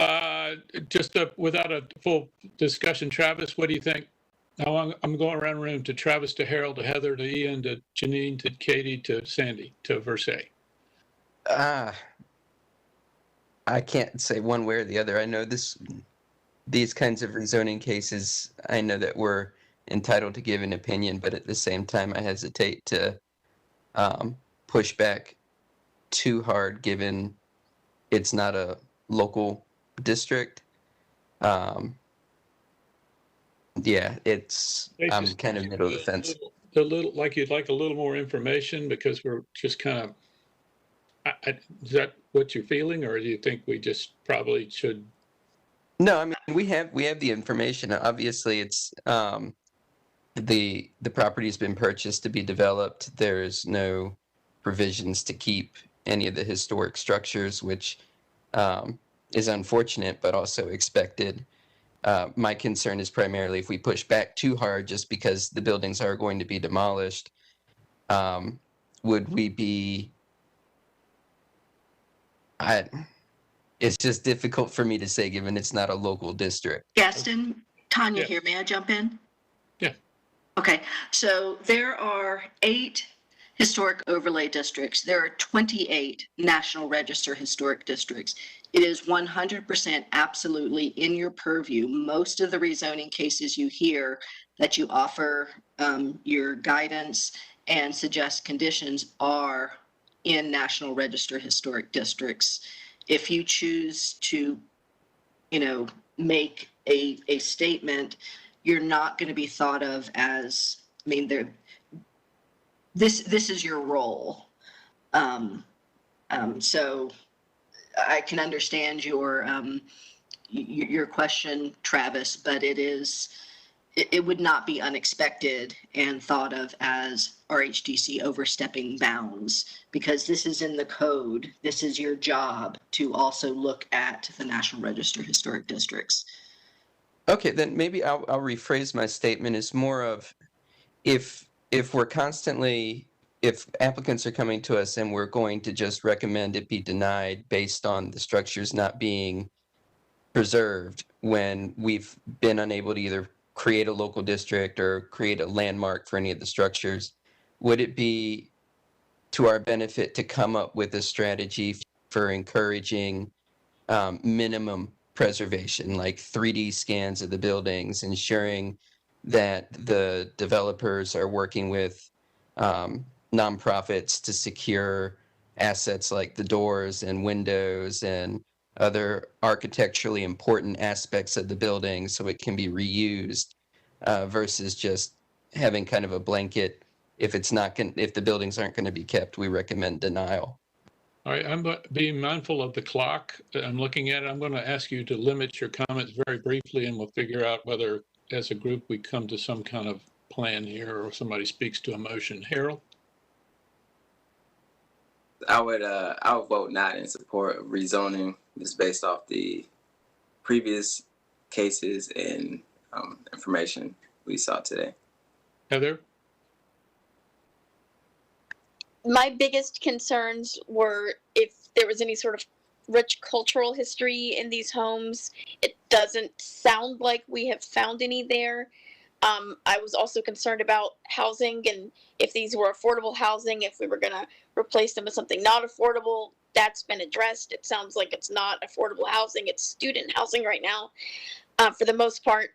just without a full discussion, Travis, what do you think? Now I'm going around the room to Travis, to Harold, to Heather, to Ian, to Janine, to Katie, to Sandy, to Versailles. I can't say one way or the other. I know these kinds of rezoning cases, I know that we're entitled to give an opinion, but at the same time, I hesitate to push back too hard, given it's not a local district. Yeah, I'm kind of middle of the fence. A little like you'd like a little more information, because we're just kind of, is that what you're feeling, or do you think we just probably should? No, I mean, we have the information. Obviously, it's the property's been purchased to be developed. There's no provisions to keep any of the historic structures, which is unfortunate, but also expected. My concern is primarily if we push back too hard, just because the buildings are going to be demolished, would we be? It's just difficult for me to say, given it's not a local district. Gaston, Tanya Yeah. here. May I jump in? Yeah. Okay, so there are 8 historic overlay districts. There are 28 National Register historic districts. It is 100% absolutely in your purview. Most of the rezoning cases you hear that you offer your guidance and suggest conditions are in National Register historic districts. If you choose to, make a statement, you're not going to be thought of as I mean, this is your role. So I can understand your question, Travis, but it would not be unexpected and thought of as RHDC overstepping bounds, because this is in the code. This is your job to also look at the National Register Historic Districts. Okay, then maybe I'll rephrase my statement as more of if we're constantly, if applicants are coming to us and we're going to just recommend it be denied based on the structures not being preserved when we've been unable to either create a local district or create a landmark for any of the structures, would it be to our benefit to come up with a strategy for encouraging minimum preservation, like 3D scans of the buildings, ensuring that the developers are working with nonprofits to secure assets like the doors and windows and other architecturally important aspects of the building so it can be reused versus just having kind of a blanket, if the buildings aren't going to be kept, we recommend denial. All right, I'm being mindful of the clock that I'm looking at. I'm going to ask you to limit your comments very briefly, and we'll figure out whether, as a group, we come to some kind of plan here or somebody speaks to a motion. Harold? I would vote not in support of rezoning, just based off the previous cases and information we saw today. Heather? My biggest concerns were if there was any sort of rich cultural history in these homes. It doesn't sound like we have found any there. I was also concerned about housing and if these were affordable housing, if we were going to replace them with something not affordable. That's been addressed. It sounds like it's not affordable housing. It's student housing right now, for the most part.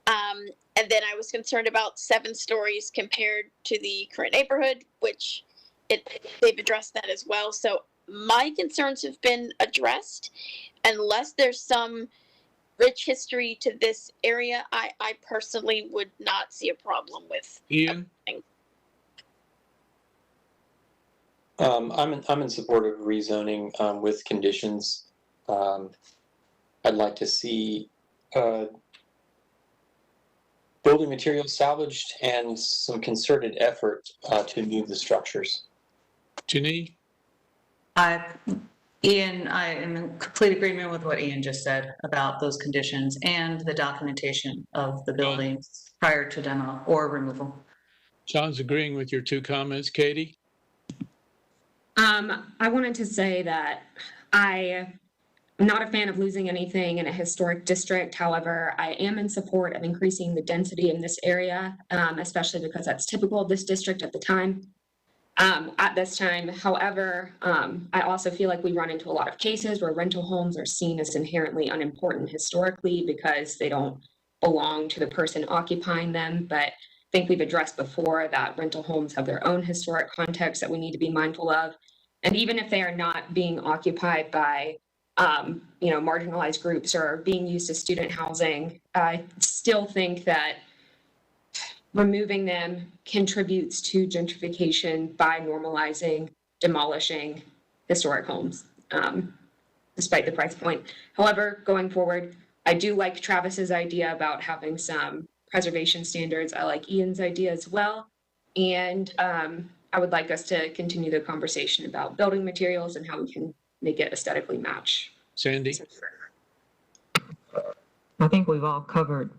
And then I was concerned about 7 stories compared to the current neighborhood, which they've addressed that as well. So my concerns have been addressed. Unless there's some rich history to this area, I personally would not see a problem with Ian? I'm in support of rezoning with conditions. I'd like to see building materials salvaged and some concerted effort to move the structures. Janine? Ian, I am in complete agreement with what Ian just said about those conditions and the documentation of the buildings prior to demo or removal. John's agreeing with your 2 comments. Katie? I wanted to say that I'm not a fan of losing anything in a historic district. However, I am in support of increasing the density in this area, especially because that's typical of this district at the time. At this time, however, I also feel like we run into a lot of cases where rental homes are seen as inherently unimportant historically because they don't belong to the person occupying them. But I think we've addressed before that rental homes have their own historic context that we need to be mindful of. And even if they are not being occupied by marginalized groups or being used as student housing, I still think that removing them contributes to gentrification by normalizing demolishing historic homes, despite the price point. However, going forward, I do like Travis's idea about having some preservation standards. I like Ian's idea as well. And I would like us to continue the conversation about building materials and how we can make it aesthetically match. Sandy? I think we've all covered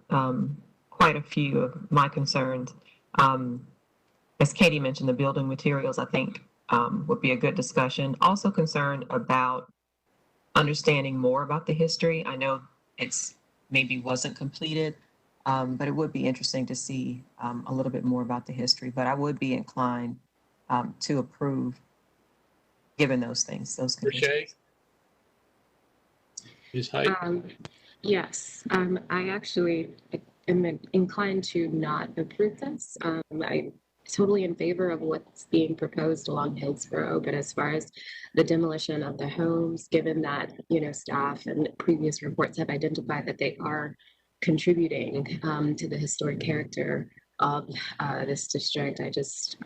quite a few of my concerns. As Katie mentioned, the building materials, I think, would be a good discussion. Also concerned about understanding more about the history. I know it's maybe wasn't completed, but it would be interesting to see a little bit more about the history. But I would be inclined to approve, given those things, those conditions. His height? Yes, I actually am inclined to not approve this. I'm totally in favor of what's being proposed along Hillsborough, but as far as the demolition of the homes, given that, staff and previous reports have identified that they are contributing to the historic character of this district. I just,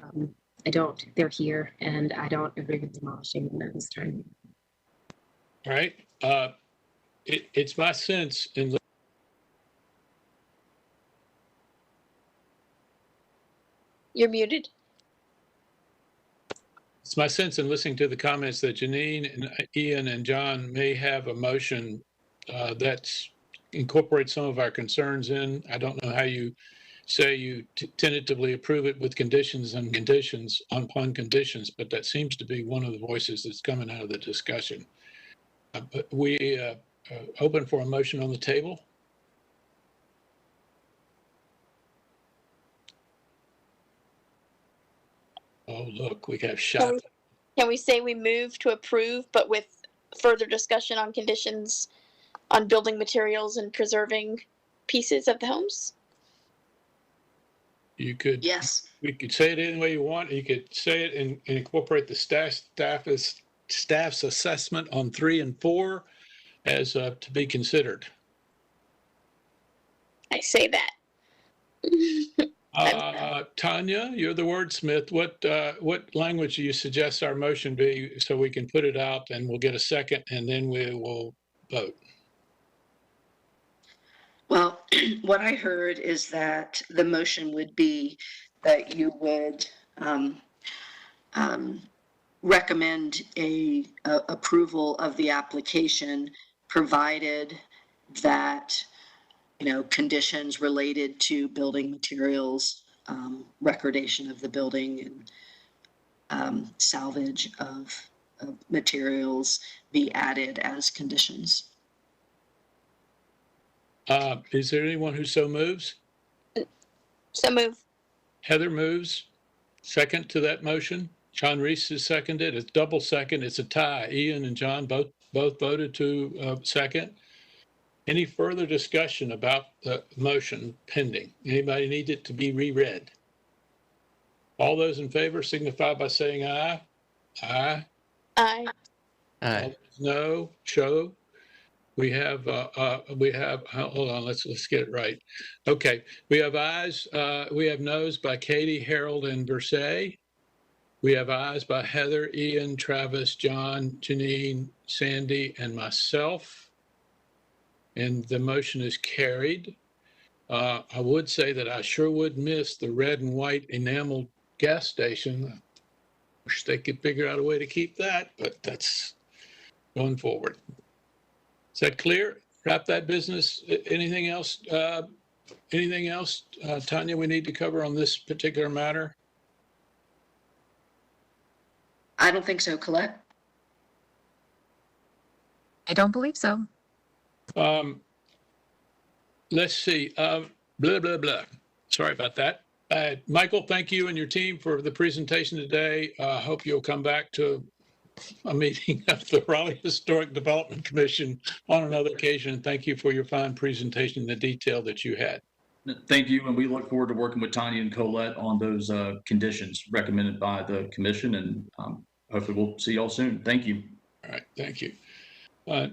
I don't, they're here and I don't agree with demolishing them at this time. All right. It's my sense in You're muted. It's my sense in listening to the comments that Janine and Ian and John may have a motion that incorporates some of our concerns in. I don't know how you say you tentatively approve it with conditions and conditions upon conditions, but that seems to be one of the voices that's coming out of the discussion. But we open for a motion on the table. Oh, look, we have shot. Can we say we move to approve, but with further discussion on conditions on building materials and preserving pieces of the homes? You could. Yes. We could say it any way you want. You could say it and incorporate the staff's assessment on 3 and 4 as to be considered. I say that. Tanya, you're the wordsmith. What language do you suggest our motion be so we can put it out and we'll get a second and then we will vote? Well, what I heard is that the motion would be that you would recommend a approval of the application, provided that, you know, conditions related to building materials, recordation of the building, and salvage of materials be added as conditions. Is there anyone who so moves? So move. Heather moves. Second to that motion. John Reese is seconded. It's double second. It's a tie. Ian and John both voted to second. Any further discussion about the motion pending? Anybody need it to be reread? All those in favor signify by saying aye. Aye. Aye. Aye. No. Show. We have, hold on, let's get it right. Okay, we have ayes, we have noes by Katie, Harold, and Versailles. We have ayes by Heather, Ian, Travis, John, Janine, Sandy, and myself. And the motion is carried. I would say that I sure would miss the red and white enameled gas station. Wish they could figure out a way to keep that, but that's going forward. Is that clear? Wrap that business. Anything else? Tanya, we need to cover on this particular matter? I don't think so, Colette. I don't believe so. Let's see. Blah, blah, blah. Sorry about that. Michael, thank you and your team for the presentation today. I hope you'll come back to a meeting of the Raleigh Historic Development Commission on another occasion. Thank you for your fine presentation and the detail that you had. Thank you, and we look forward to working with Tanya and Colette on those conditions recommended by the commission, and hopefully we'll see y'all soon. Thank you. All right, thank you.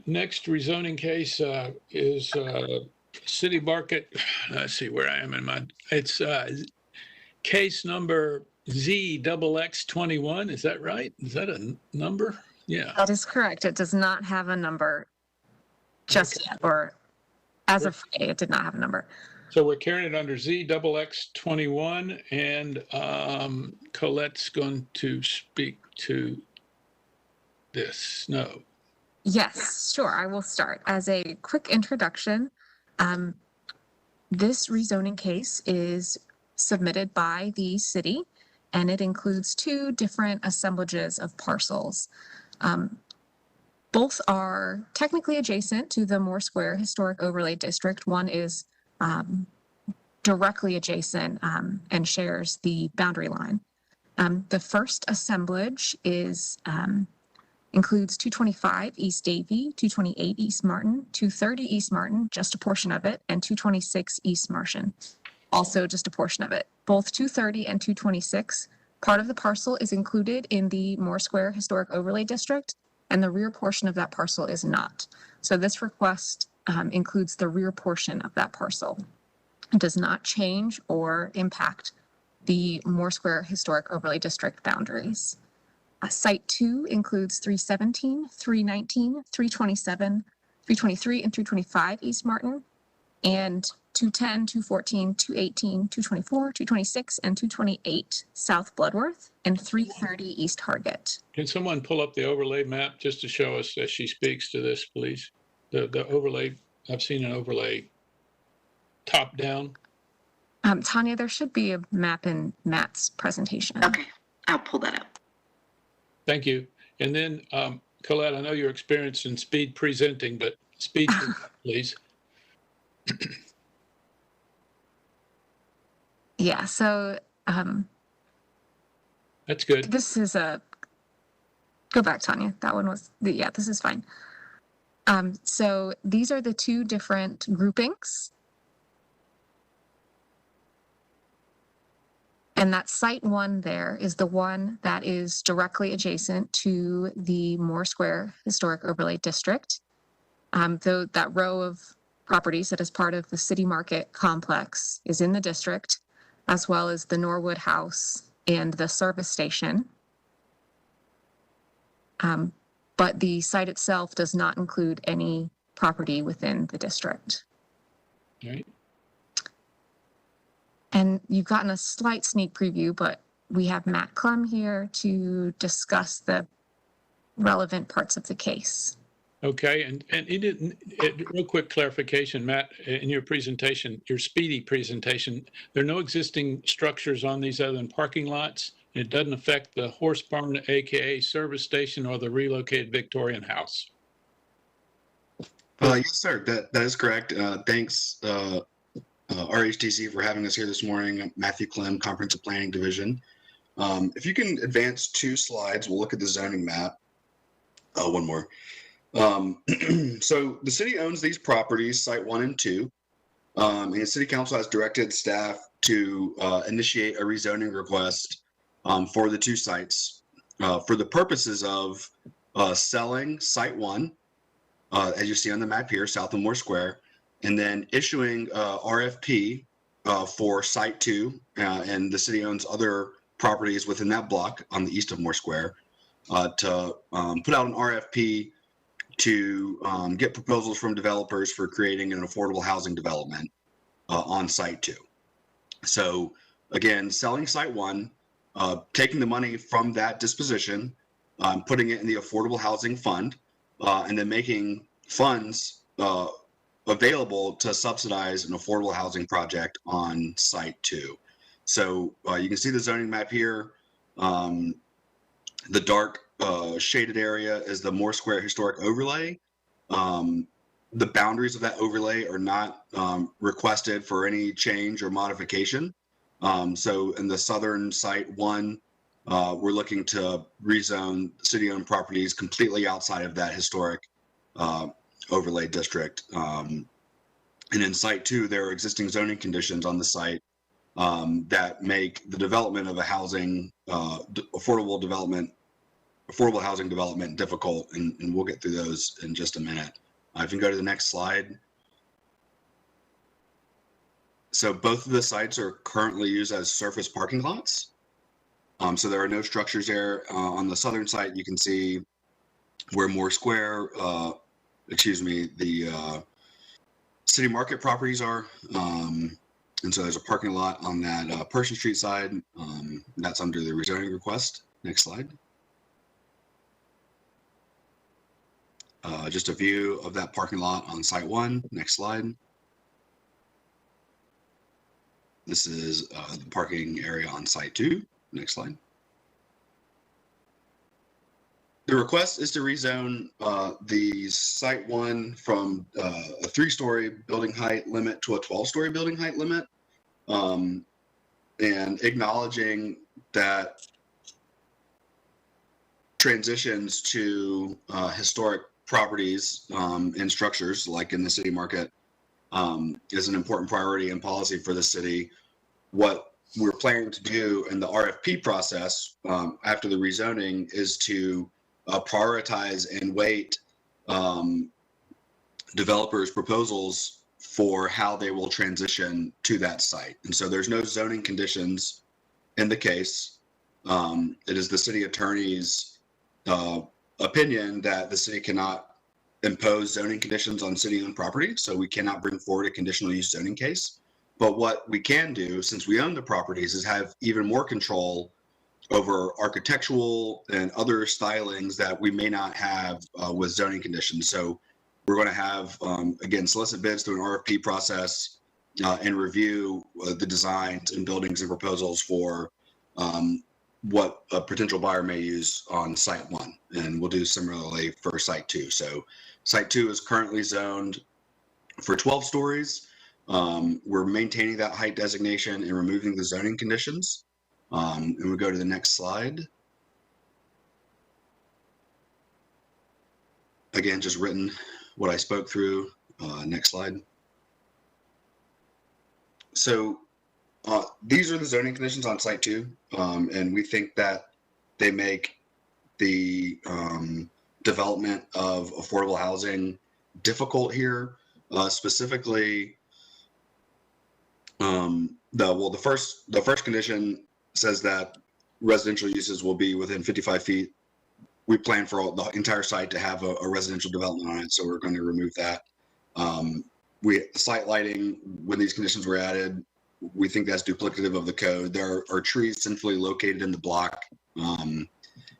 Next rezoning case is City Market. Let's see where I am in my, it's case number ZXX21, is that right? Is that a number? Yeah. That is correct. It does not have a number just yet, or as of Friday, it did not have a number. So we're carrying it under ZXX21, and Colette's going to speak to this. No. Yes, sure. I will start. As a quick introduction, this rezoning case is submitted by the city, and it includes 2 different assemblages of parcels. Both are technically adjacent to the Moore Square Historic Overlay District. One is directly adjacent and shares the boundary line. The first assemblage is includes 225 East Davie, 228 East Martin, 230 East Martin, just a portion of it, and 226 East Martian, also just a portion of it. Both 230 and 226, part of the parcel is included in the Moore Square Historic Overlay District, and the rear portion of that parcel is not. So this request includes the rear portion of that parcel. does not change or impact the Moore Square Historic Overlay District boundaries. Site 2 includes 317, 319, 327, 323, and 325 East Martin, and 210, 214, 218, 224, 226, and 228 South Bloodworth, and 330 East Hargett. Can someone pull up the overlay map just to show us as she speaks to this, please? The overlay, I've seen an overlay top down. Tanya, there should be a map in Matt's presentation. Okay, I'll pull that up. Thank you. And then, Colette, I know you're experienced in speed presenting, but speed, please. Yeah, so That's good. this is a, go back, Tanya. That one was, yeah, this is fine. So these are the two different groupings. And that site 1 there is the one that is directly adjacent to the Moore Square Historic Overlay District. Though that row of properties that is part of the City Market complex is in the district, as well as the Norwood House and the service station. But the site itself does not include any property within the district. All right. And you've gotten a slight sneak preview, but we have Matt Klum here to discuss the relevant parts of the case. Okay, and real quick clarification, Matt, in your presentation, your speedy presentation, there are no existing structures on these other than parking lots. It doesn't affect the horse barn, AKA service station, or the relocated Victorian house. Yes, sir. That is correct. Thanks, RHTC, for having us here this morning. I'm Matthew Clem, Comprehensive Planning Division. If you can advance 2 slides, we'll look at the zoning map. One more. So the city owns these properties, site 1 and 2. And the city council has directed staff to initiate a rezoning request for the 2 sites for the purposes of selling site 1, as you see on the map here, south of Moore Square, and then issuing RFP for site 2, and the city owns other properties within that block on the east of Moore Square, to put out an RFP to get proposals from developers for creating an affordable housing development on site 2. So again, selling site 1, taking the money from that disposition, putting it in the affordable housing fund, and then making funds available to subsidize an affordable housing project on site 2. So you can see the zoning map here. The dark shaded area is the Moore Square Historic Overlay. The boundaries of that overlay are not requested for any change or modification. So in the southern site 1, we're looking to rezone city-owned properties completely outside of that historic overlay district. And in site 2, there are existing zoning conditions on the site that make the development of a housing, affordable housing development difficult, and we'll get through those in just a minute. If you can go to the next slide. So both of the sites are currently used as surface parking lots. So there are no structures there. On the southern site, you can see where Moore Square, the City Market properties are. And so there's a parking lot on that Person Street side. That's under the rezoning request. Next slide. Just a view of that parking lot on site 1. Next slide. This is the parking area on site 2. Next slide. The request is to rezone the site 1 from a 3-story building height limit to a 12-story building height limit, and acknowledging that transitions to historic properties and structures, like in the City Market, is an important priority and policy for the city. What we're planning to do in the RFP process after the rezoning is to prioritize and weight developers' proposals for how they will transition to that site. And so there's no zoning conditions in the case. It is the city attorney's opinion that the city cannot impose zoning conditions on city-owned property, so we cannot bring forward a conditional use zoning case. But what we can do, since we own the properties, is have even more control over architectural and other stylings that we may not have with zoning conditions. So we're going to have, again, solicit bids through an RFP process and review the designs and buildings and proposals for what a potential buyer may use on site 1. And we'll do similarly for site 2. So site 2 is currently zoned for 12 stories. We're maintaining that height designation and removing the zoning conditions. And we go to the next slide. Again, just written what I spoke through. Next slide. So these are the zoning conditions on site 2. And we think that they make the development of affordable housing difficult here. Specifically, the first condition says that residential uses will be within 55 feet. We plan for the entire site to have a residential development on it, so we're going to remove that. Site lighting, when these conditions were added, we think that's duplicative of the code. There are trees centrally located in the block, and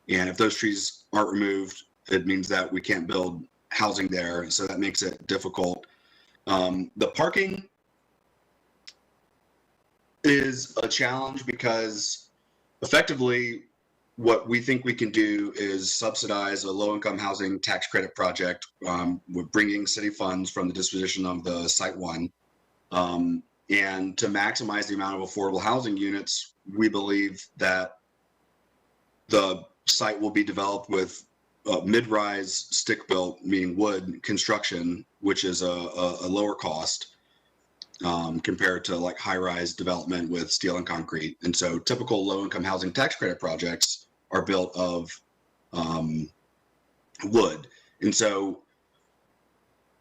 if those trees aren't removed, it means that we can't build housing there, so that makes it difficult. The parking is a challenge because effectively what we think we can do is subsidize a low-income housing tax credit project with bringing city funds from the disposition of the site 1. And to maximize the amount of affordable housing units, we believe that the site will be developed with mid-rise stick-built, meaning wood construction, which is a lower cost compared to like high-rise development with steel and concrete. And so typical low-income housing tax credit projects are built of wood. And so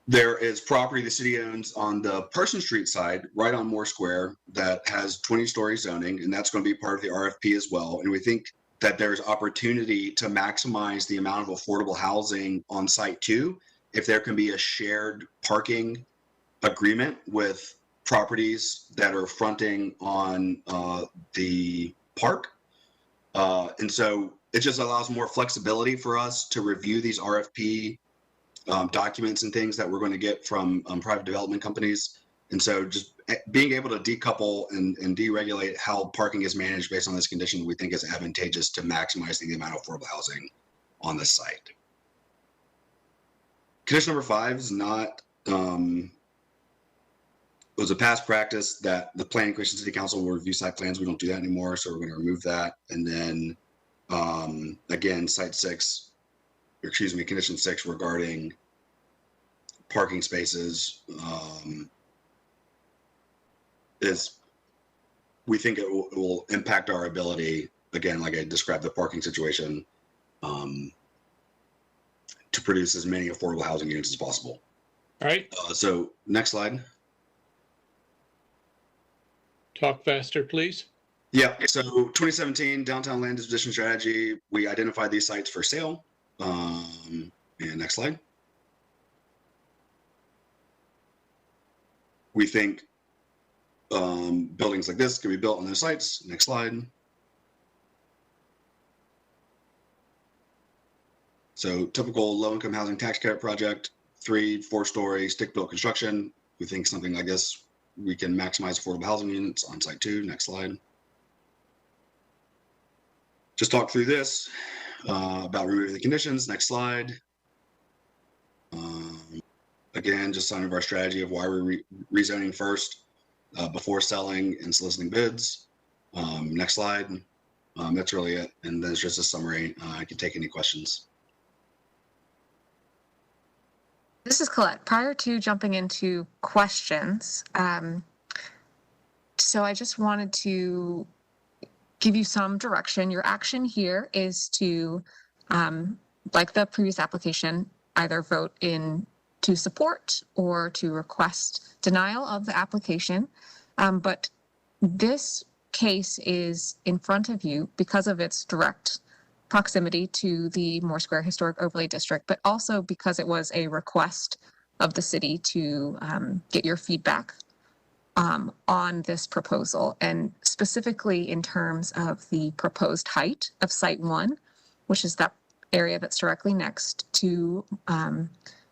there is property the city owns on the Person Street side, right on Moore Square, that has 20-story zoning, and that's going to be part of the RFP as well. And we think that there's opportunity to maximize the amount of affordable housing on site 2 if there can be a shared parking agreement with properties that are fronting on the park. And so it just allows more flexibility for us to review these RFP documents and things that we're going to get from private development companies. And so just being able to decouple and deregulate how parking is managed based on this condition, we think is advantageous to maximizing the amount of affordable housing on the site. Condition number 5 is not, it was a past practice that the Planning Commission City Council will review site plans. We don't do that anymore, so we're going to remove that. And then again, condition 6 regarding parking spaces is, we think it will impact our ability, again, like I described the parking situation, to produce as many affordable housing units as possible. All right. So next slide. Talk faster, please. Yeah, so 2017 downtown land disposition strategy, we identified these sites for sale. And next slide. We think buildings like this can be built on those sites. Next slide. So typical low-income housing tax credit project, 3-4-story stick-built construction. We think something like this, we can maximize affordable housing units on site 2. Next slide. Just talk through this about removing the conditions. Next slide. Again, just some of our strategy of why we're rezoning first before selling and soliciting bids. Next slide. That's really it. And there's just a summary. I can take any questions. This is Colette. Prior to jumping into questions, so I just wanted to give you some direction. Your action here is to, like the previous application, either vote in to support or to request denial of the application. But this case is in front of you because of its direct proximity to the Moore Square Historic Overlay District, but also because it was a request of the city to get your feedback on this proposal, and specifically in terms of the proposed height of Site 1, which is that area that's directly next to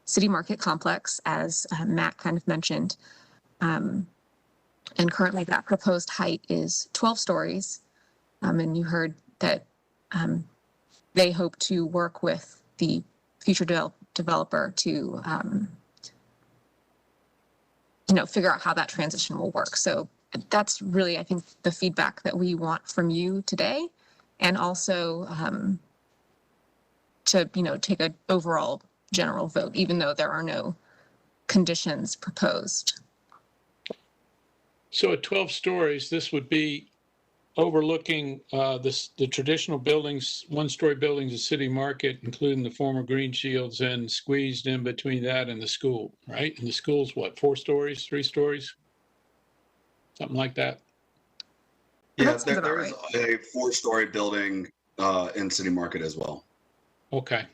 City Market Complex, as Matt kind of mentioned. And currently that proposed height is 12 stories. And you heard that they hope to work with the future developer to figure out how that transition will work. So that's really, I think, the feedback that we want from you today, and also to take an overall general vote, even though there are no conditions proposed. So at 12 stories, this would be overlooking the traditional buildings, one-story buildings of City Market, including the former Green Shields, and squeezed in between that and the school, right? And the school's what, 4 stories, 3 stories? Something like that? Yeah, there is a 4-story building in City Market as well. Okay.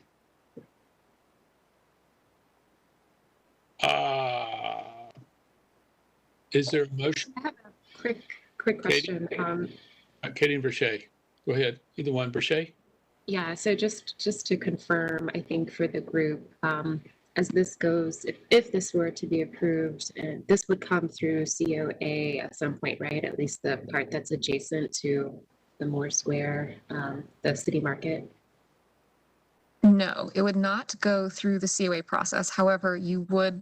Is there a motion? I have a quick question. Katie and Verche. Go ahead. Either one, Verche. Yeah, so just to confirm, I think for the group, as this goes, if this were to be approved, and this would come through COA at some point, right? At least the part that's adjacent to the Moore Square, the City Market. No, it would not go through the COA process. However, you would,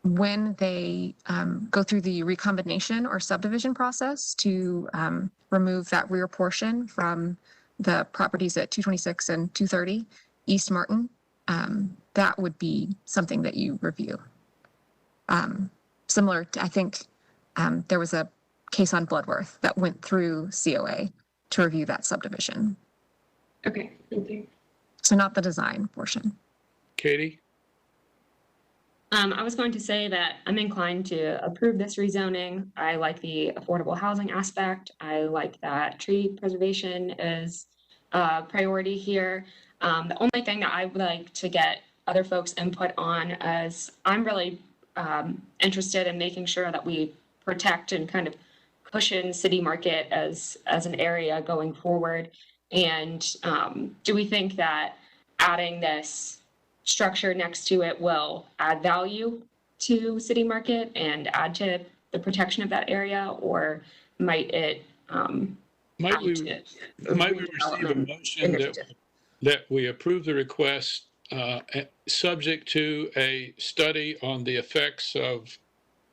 when they go through the recombination or subdivision process to remove that rear portion from the properties at 226 and 230 East Martin, that would be something that you review. Similar to, I think, there was a case on Bloodworth that went through COA to review that subdivision. Okay, thank you. So not the design portion. Katie? I was going to say that I'm inclined to approve this rezoning. I like the affordable housing aspect. I like that tree preservation is a priority here. The only thing that I would like to get other folks' input on is I'm really interested in making sure that we protect and kind of cushion City Market as an area going forward. And do we think that adding this structure next to it will add value to City Market and add to the protection of that area, or might it might we receive a motion that we approve the request subject to a study on the effects of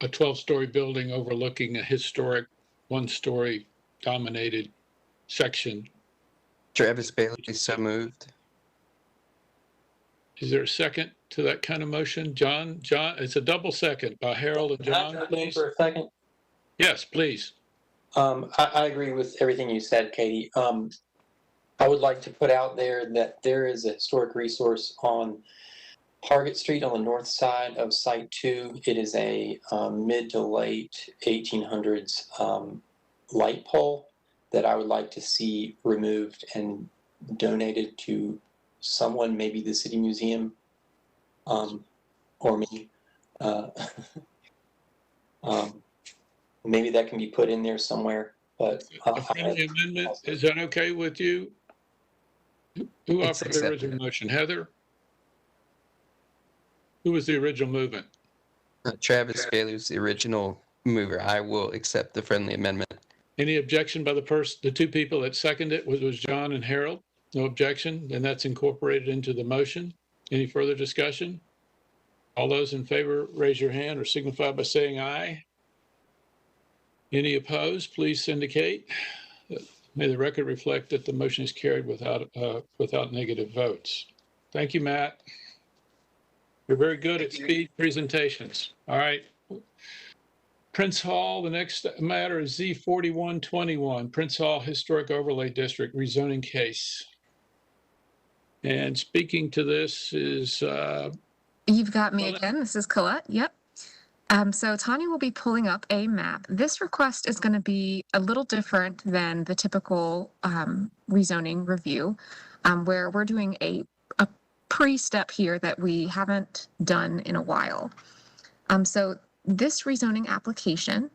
a 12-story building overlooking a historic 1-story dominated section? Travis Bailey, so moved. Is there a second to that kind of motion? John, it's a double second by Harold and John. Can I jump in for a second? Yes, please. I agree with everything you said, Katie. I would like to put out there that there is a historic resource on Hargett Street on the north side of Site 2. It is a mid to late 1800s light pole that I would like to see removed and donated to someone, maybe the City Museum, or me. Maybe that can be put in there somewhere. But a friendly amendment, is that okay with you? Who offered the original motion? Heather? Who was the original movement? Travis Bailey was the original mover. I will accept the friendly amendment. Any objection by the two people that seconded it? Was John and Harold? No objection, and that's incorporated into the motion. Any further discussion? All those in favor, raise your hand or signify by saying aye. Any opposed, please indicate. May the record reflect that the motion is carried without negative votes. Thank you, Matt. You're very good at speed presentations. All right. Prince Hall, the next matter is Z4121, Prince Hall Historic Overlay District rezoning case. And speaking to this is You've got me Colette? again. This is Colette. Yep. So Tanya will be pulling up a map. This request is going to be a little different than the typical rezoning review, where we're doing a pre-step here that we haven't done in a while. So this rezoning application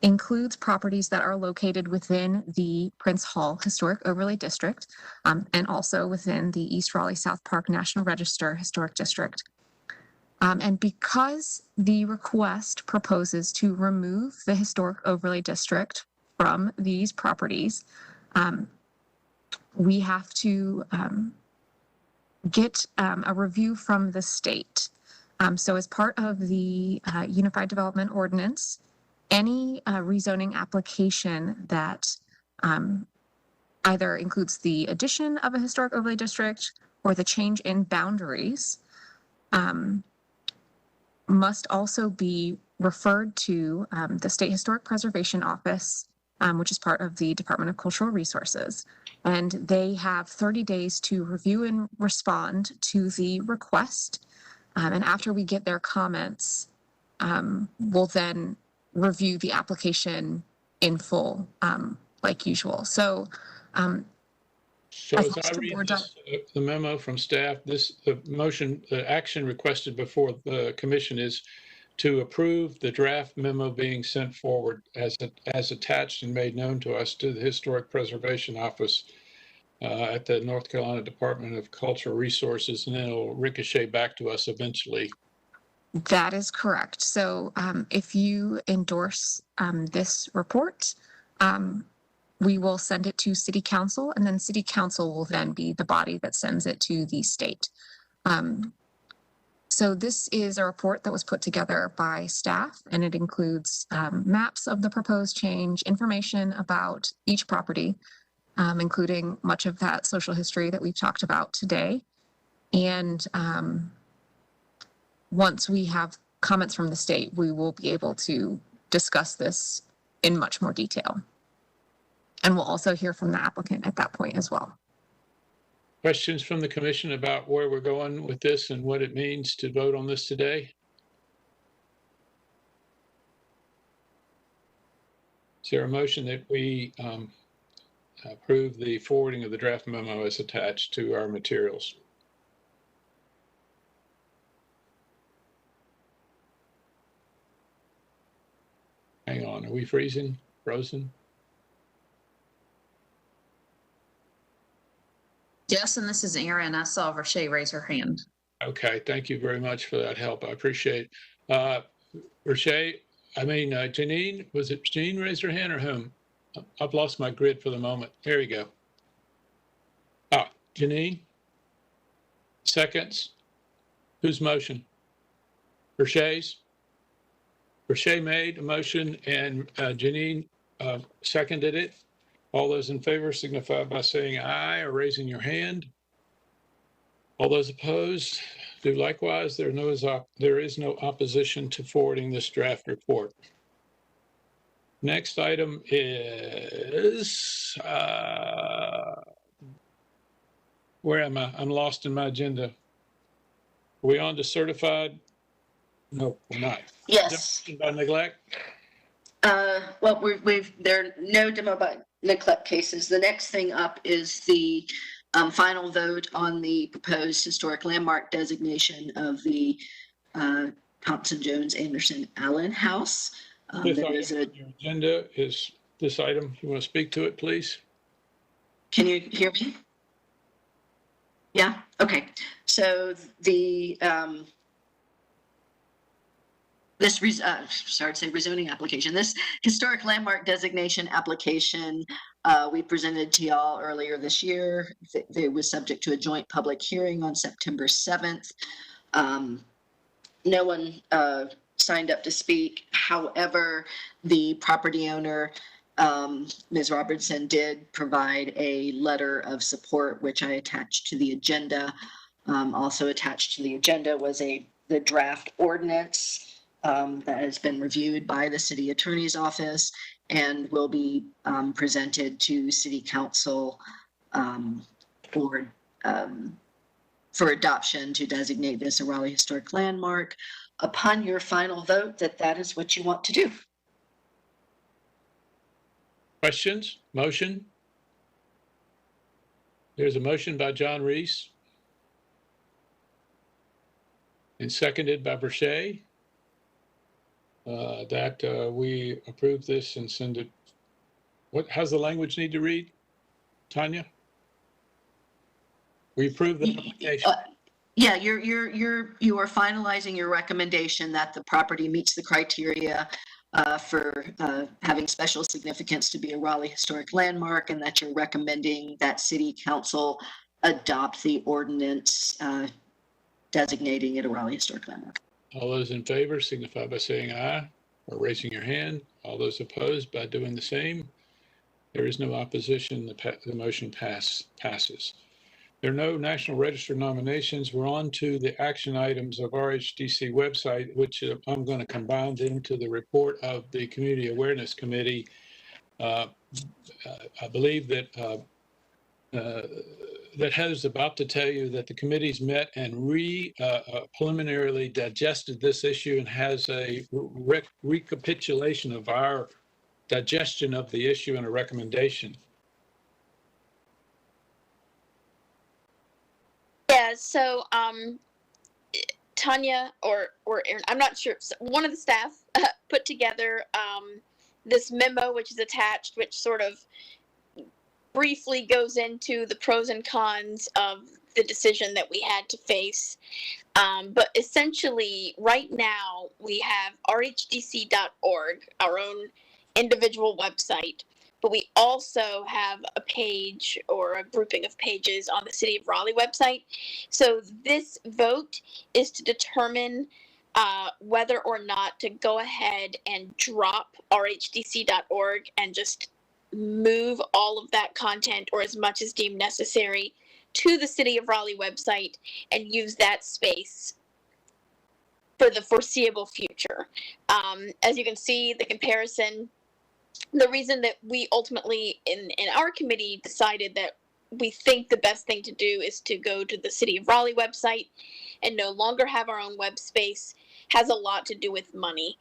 includes properties that are located within the Prince Hall Historic Overlay District, and also within the East Raleigh South Park National Register Historic District. And because the request proposes to remove the Historic Overlay District from these properties, we have to get a review from the state. So as part of the Unified Development Ordinance, any rezoning application that either includes the addition of a historic overlay district or the change in boundaries must also be referred to the State Historic Preservation Office, which is part of the Department of Cultural Resources. And they have 30 days to review and respond to the request. And after we get their comments, we'll then review the application in full, like usual. So, So as I read this, the memo from staff, the action requested before the commission is to approve the draft memo being sent forward as attached and made known to us to the Historic Preservation Office at the North Carolina Department of Cultural Resources, and then it'll ricochet back to us eventually. That is correct. So if you endorse this report, we will send it to City Council, and then City Council will then be the body that sends it to the state. So this is a report that was put together by staff, and it includes maps of the proposed change, information about each property, including much of that social history that we've talked about today. And once we have comments from the state, we will be able to discuss this in much more detail. And we'll also hear from the applicant at that point as well. Questions from the commission about where we're going with this and what it means to vote on this today? Is there a motion that we approve the forwarding of the draft memo as attached to our materials? Hang on, are we freezing? Frozen? Yes, and this is Erin. I saw Rashay raise her hand. Okay, thank you very much for that help. I appreciate it. Rashay, Janine, was it Janine raised her hand or whom? I've lost my grid for the moment. There you go. Janine? Seconds? Whose motion? Rashay's? Rashay made a motion and Janine seconded it. All those in favor signify by saying aye or raising your hand. All those opposed do likewise. There is no opposition to forwarding this draft report. Next item is, where am I? I'm lost in my agenda. Are we on to certified? No, we're not. Yes. By neglect? Well, there are no demo by neglect cases. The next thing up is the final vote on the proposed historic landmark designation of the Thompson Jones Anderson Allen House. This item on your agenda is this item. You want to speak to it, please? Can you hear me? Yeah. Okay. So the rezoning application. This historic landmark designation application we presented to y'all earlier this year. It was subject to a joint public hearing on September 7th. No one signed up to speak. However, the property owner, Ms. Robertson, did provide a letter of support, which I attached to the agenda. Also attached to the agenda was the draft ordinance that has been reviewed by the city attorney's office and will be presented to city council for for adoption to designate this a Raleigh Historic Landmark. Upon your final vote, that is what you want to do. Questions? Motion? There's a motion by John Reese and seconded by Verche that we approve this and send it. How's the language need to read, Tanya? We approve the application. Yeah, you are finalizing your recommendation that the property meets the criteria for having special significance to be a Raleigh Historic Landmark, and that you're recommending that City Council adopt the ordinance designating it a Raleigh Historic Landmark. All those in favor signify by saying aye or raising your hand. All those opposed by doing the same. There is no opposition. The motion passes. There are no National Register nominations. We're on to the action items of RHDC website, which I'm going to combine into the report of the Community Awareness Committee. I believe that that Heather's about to tell you that the committee's met and preliminarily digested this issue and has a recapitulation of our digestion of the issue and a recommendation. Yeah, so Tanya or Aaron, I'm not sure, one of the staff put together this memo, which is attached, which sort of briefly goes into the pros and cons of the decision that we had to face. But essentially, right now, we have rhdc.org, our own individual website, but we also have a page or a grouping of pages on the City of Raleigh website. So this vote is to determine whether or not to go ahead and drop rhdc.org and just move all of that content, or as much as deemed necessary, to the City of Raleigh website and use that space for the foreseeable future. As you can see, the comparison, the reason that we ultimately in our committee decided that we think the best thing to do is to go to the City of Raleigh website and no longer have our own web space has a lot to do with money.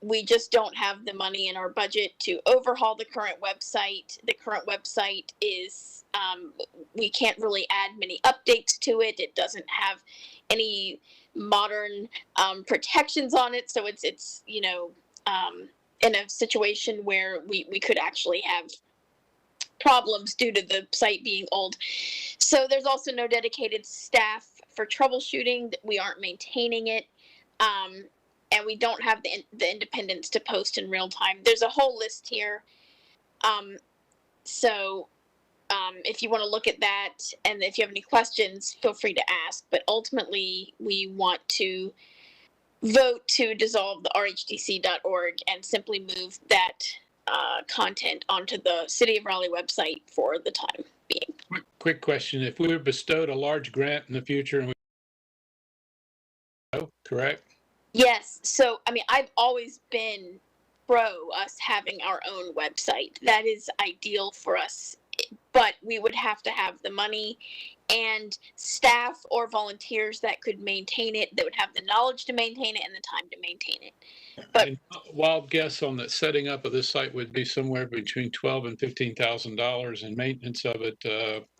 We just don't have the money in our budget to overhaul the current website. The current website is, we can't really add many updates to it. It doesn't have any modern protections on it. So it's you know, in a situation where we could actually have problems due to the site being old. So there's also no dedicated staff for troubleshooting. We aren't maintaining it. And we don't have the independence to post in real time. There's a whole list here. If you want to look at that, and if you have any questions, feel free to ask. But ultimately, we want to vote to dissolve the rhdc.org and simply move that content onto the City of Raleigh website for the time being. Quick question. If we were bestowed a large grant in the future, and correct? Yes. So, I mean, I've always been pro us having our own website. That is ideal for us, but we would have to have the money and staff or volunteers that could maintain it, that would have the knowledge to maintain it and the time to maintain it. But and wild guess on the setting up of this site would be somewhere between $12,000 and $15,000, and maintenance of it,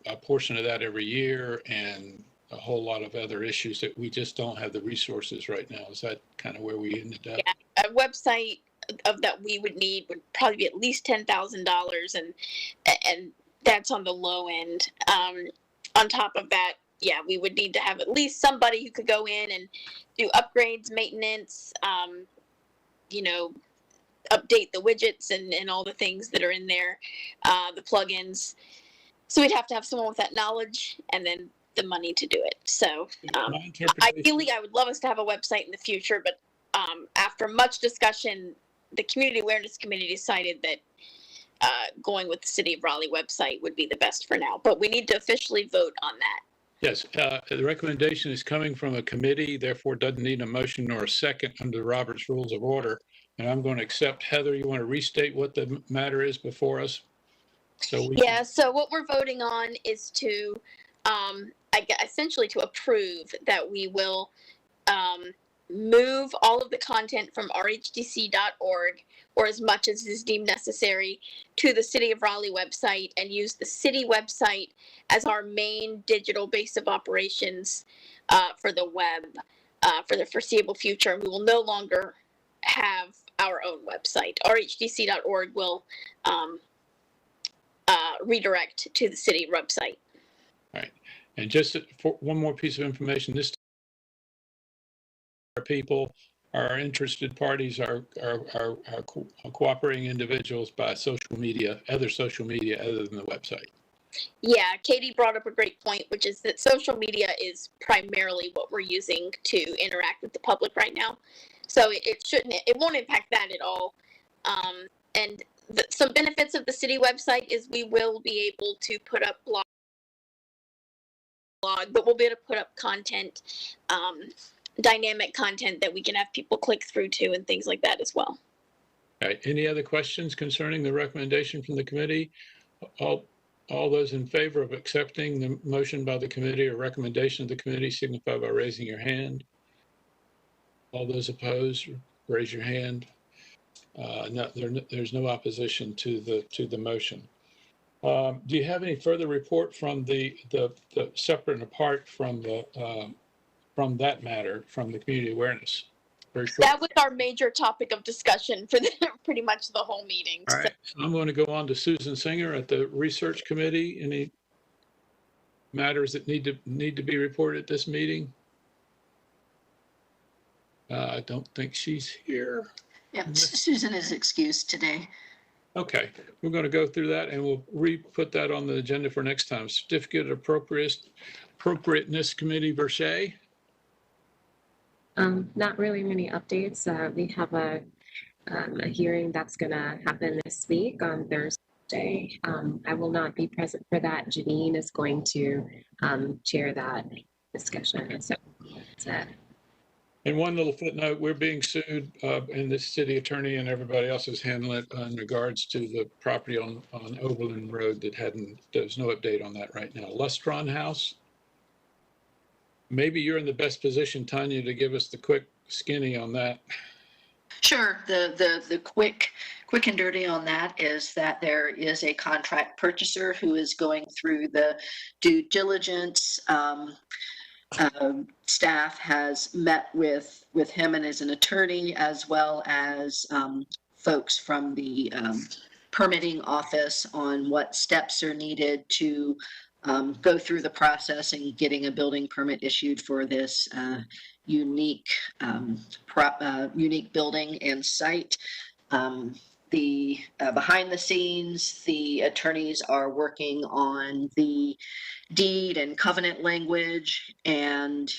a portion of that every year, and a whole lot of other issues that we just don't have the resources right now. Is that kind of where we ended up? Yeah, a website of that we would need would probably be at least $10,000, and that's on the low end. On top of that, yeah, we would need to have at least somebody who could go in and do upgrades, maintenance, you know, update the widgets and all the things that are in there, the plugins. So we'd have to have someone with that knowledge and then the money to do it. So ideally, I would love us to have a website in the future, but after much discussion, the Community Awareness Committee decided that going with the City of Raleigh website would be the best for now. But we need to officially vote on that. Yes, the recommendation is coming from a committee, therefore doesn't need a motion nor a second under Robert's Rules of Order. And I'm going to accept. Heather, you want to restate what the matter is before us? So what we're voting on is to essentially to approve that we will move all of the content from rhdc.org, or as much as is deemed necessary, to the City of Raleigh website, and use the city website as our main digital base of operations for the web for the foreseeable future. And we will no longer have our own website. rhdc.org will redirect to the city website. Right. And just for one more piece of information, this our people, our interested parties, our cooperating individuals by social media, other social media other than the website. Yeah, Katie brought up a great point, which is that social media is primarily what we're using to interact with the public right now. So it won't impact that at all. And some benefits of the city website is we will be able to put up blog, but we'll be able to put up content, dynamic content that we can have people click through to and things like that as well. All right. Any other questions concerning the recommendation from the committee? All those in favor of accepting the motion by the committee or recommendation of the committee signify by raising your hand. All those opposed, raise your hand. No, there's no opposition to the motion. Do you have any further report from the separate and apart from that matter from the community awareness? Very short. That was our major topic of discussion for pretty much the whole meeting. All right, so I'm going to go on to Susan Singer at the research committee. Any matters that need to be reported at this meeting? I don't think she's here. Yeah, Susan is excused today. Okay, we're going to go through that and we'll re-put that on the agenda for next time. Certificate of Appropriateness Committee, Verche. Not really many updates. We have a hearing that's going to happen this week on Thursday. I will not be present for that. Janine is going to chair that discussion. So that's it. And one little footnote, we're being sued, and the city attorney and everybody else is handling it in regards to the property on Overland Road there's no update on that right now. Lustron House. Maybe you're in the best position, Tanya, to give us the quick skinny on that. Sure. The quick and dirty on that is that there is a contract purchaser who is going through the due diligence. Staff has met with him and as an attorney, as well as folks from the permitting office on what steps are needed to go through the process and getting a building permit issued for this unique building and site. The behind the scenes, the attorneys are working on the deed and covenant language, and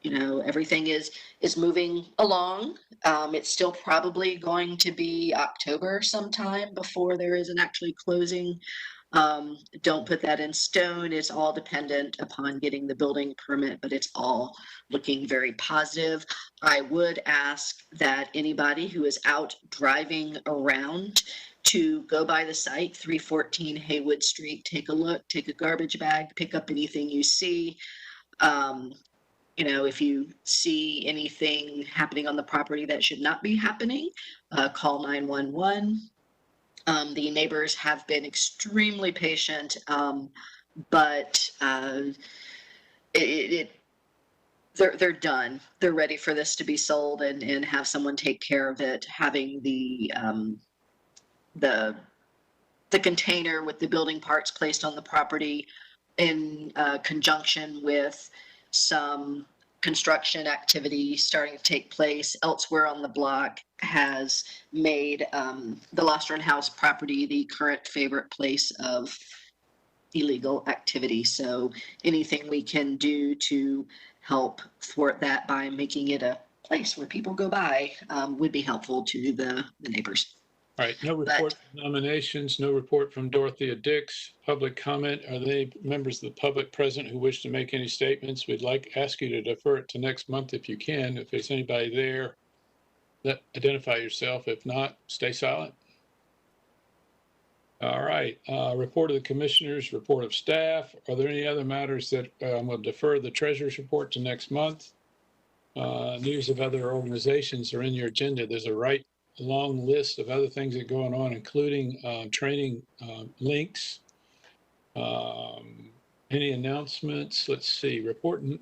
everything is moving along. It's still probably going to be October sometime before there is an actually closing. Don't put that in stone. It's all dependent upon getting the building permit, but it's all looking very positive. I would ask that anybody who is out driving around to go by the site, 314 Haywood Street, take a look, take a garbage bag, pick up anything you see. If you see anything happening on the property that should not be happening, call 911. The neighbors have been extremely patient, but they're done. They're ready for this to be sold and have someone take care of it. Having the container with the building parts placed on the property in conjunction with some construction activity starting to take place elsewhere on the block has made the Lostron House property the current favorite place of illegal activity. So anything we can do to help thwart that by making it a place where people go by would be helpful to the neighbors. All right, no report from nominations, no report from Dorothea Dix. Public comment. Are there any members of the public present who wish to make any statements? We'd ask you to defer it to next month if you can. If there's anybody there, identify yourself. If not, stay silent. All right, report of the commissioners, report of staff. Are there any other matters that I'm going to defer the treasurer's report to next month? News of other organizations are in your agenda. There's a long list of other things that are going on, including training links. Any announcements? Let's see. Important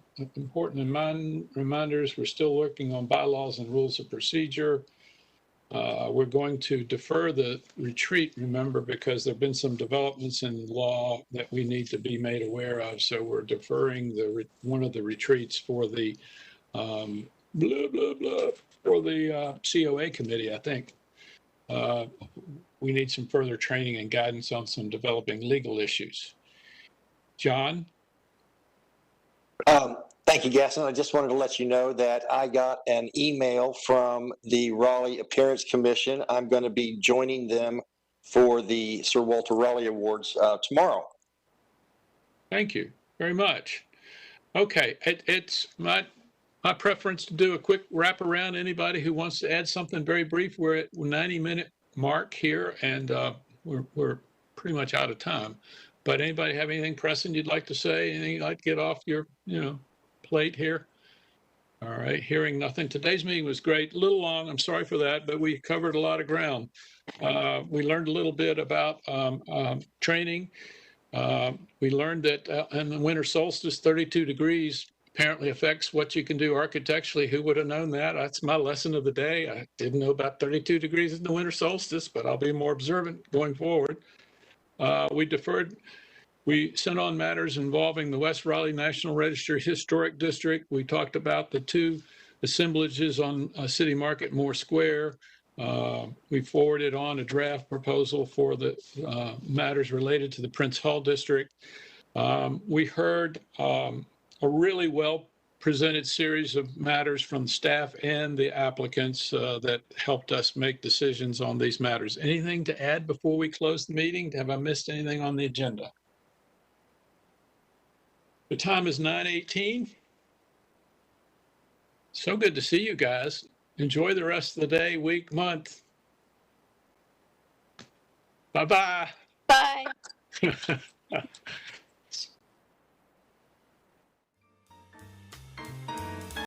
reminders. We're still working on bylaws and rules of procedure. We're going to defer the retreat, remember, because there have been some developments in law that we need to be made aware of. So we're deferring one of the retreats for the for the COA committee, I think. We need some further training and guidance on some developing legal issues. John? Thank you, Gaston. I just wanted to let you know that I got an email from the Raleigh Appearance Commission. I'm going to be joining them for the Sir Walter Raleigh Awards tomorrow. Thank you very much. Okay, it's my preference to do a quick wrap around. Anybody who wants to add something very brief? We're at 90-minute mark here, and we're pretty much out of time. But anybody have anything pressing you'd like to say? Anything you'd like to get off your, plate here? All right, hearing nothing. Today's meeting was great. A little long, I'm sorry for that, but we covered a lot of ground. We learned a little bit about training. We learned that in the winter solstice, 32 degrees apparently affects what you can do architecturally. Who would have known that? That's my lesson of the day. I didn't know about 32 degrees in the winter solstice, but I'll be more observant going forward. We sent on matters involving the West Raleigh National Register Historic District. We talked about the two assemblages on City Market Moore Square. We forwarded on a draft proposal for the matters related to the Prince Hall District. We heard a really well presented series of matters from staff and the applicants that helped us make decisions on these matters. Anything to add before we close the meeting? Have I missed anything on the agenda? The time is 9:18. So good to see you guys. Enjoy the rest of the day, week, month. Bye-bye. Bye.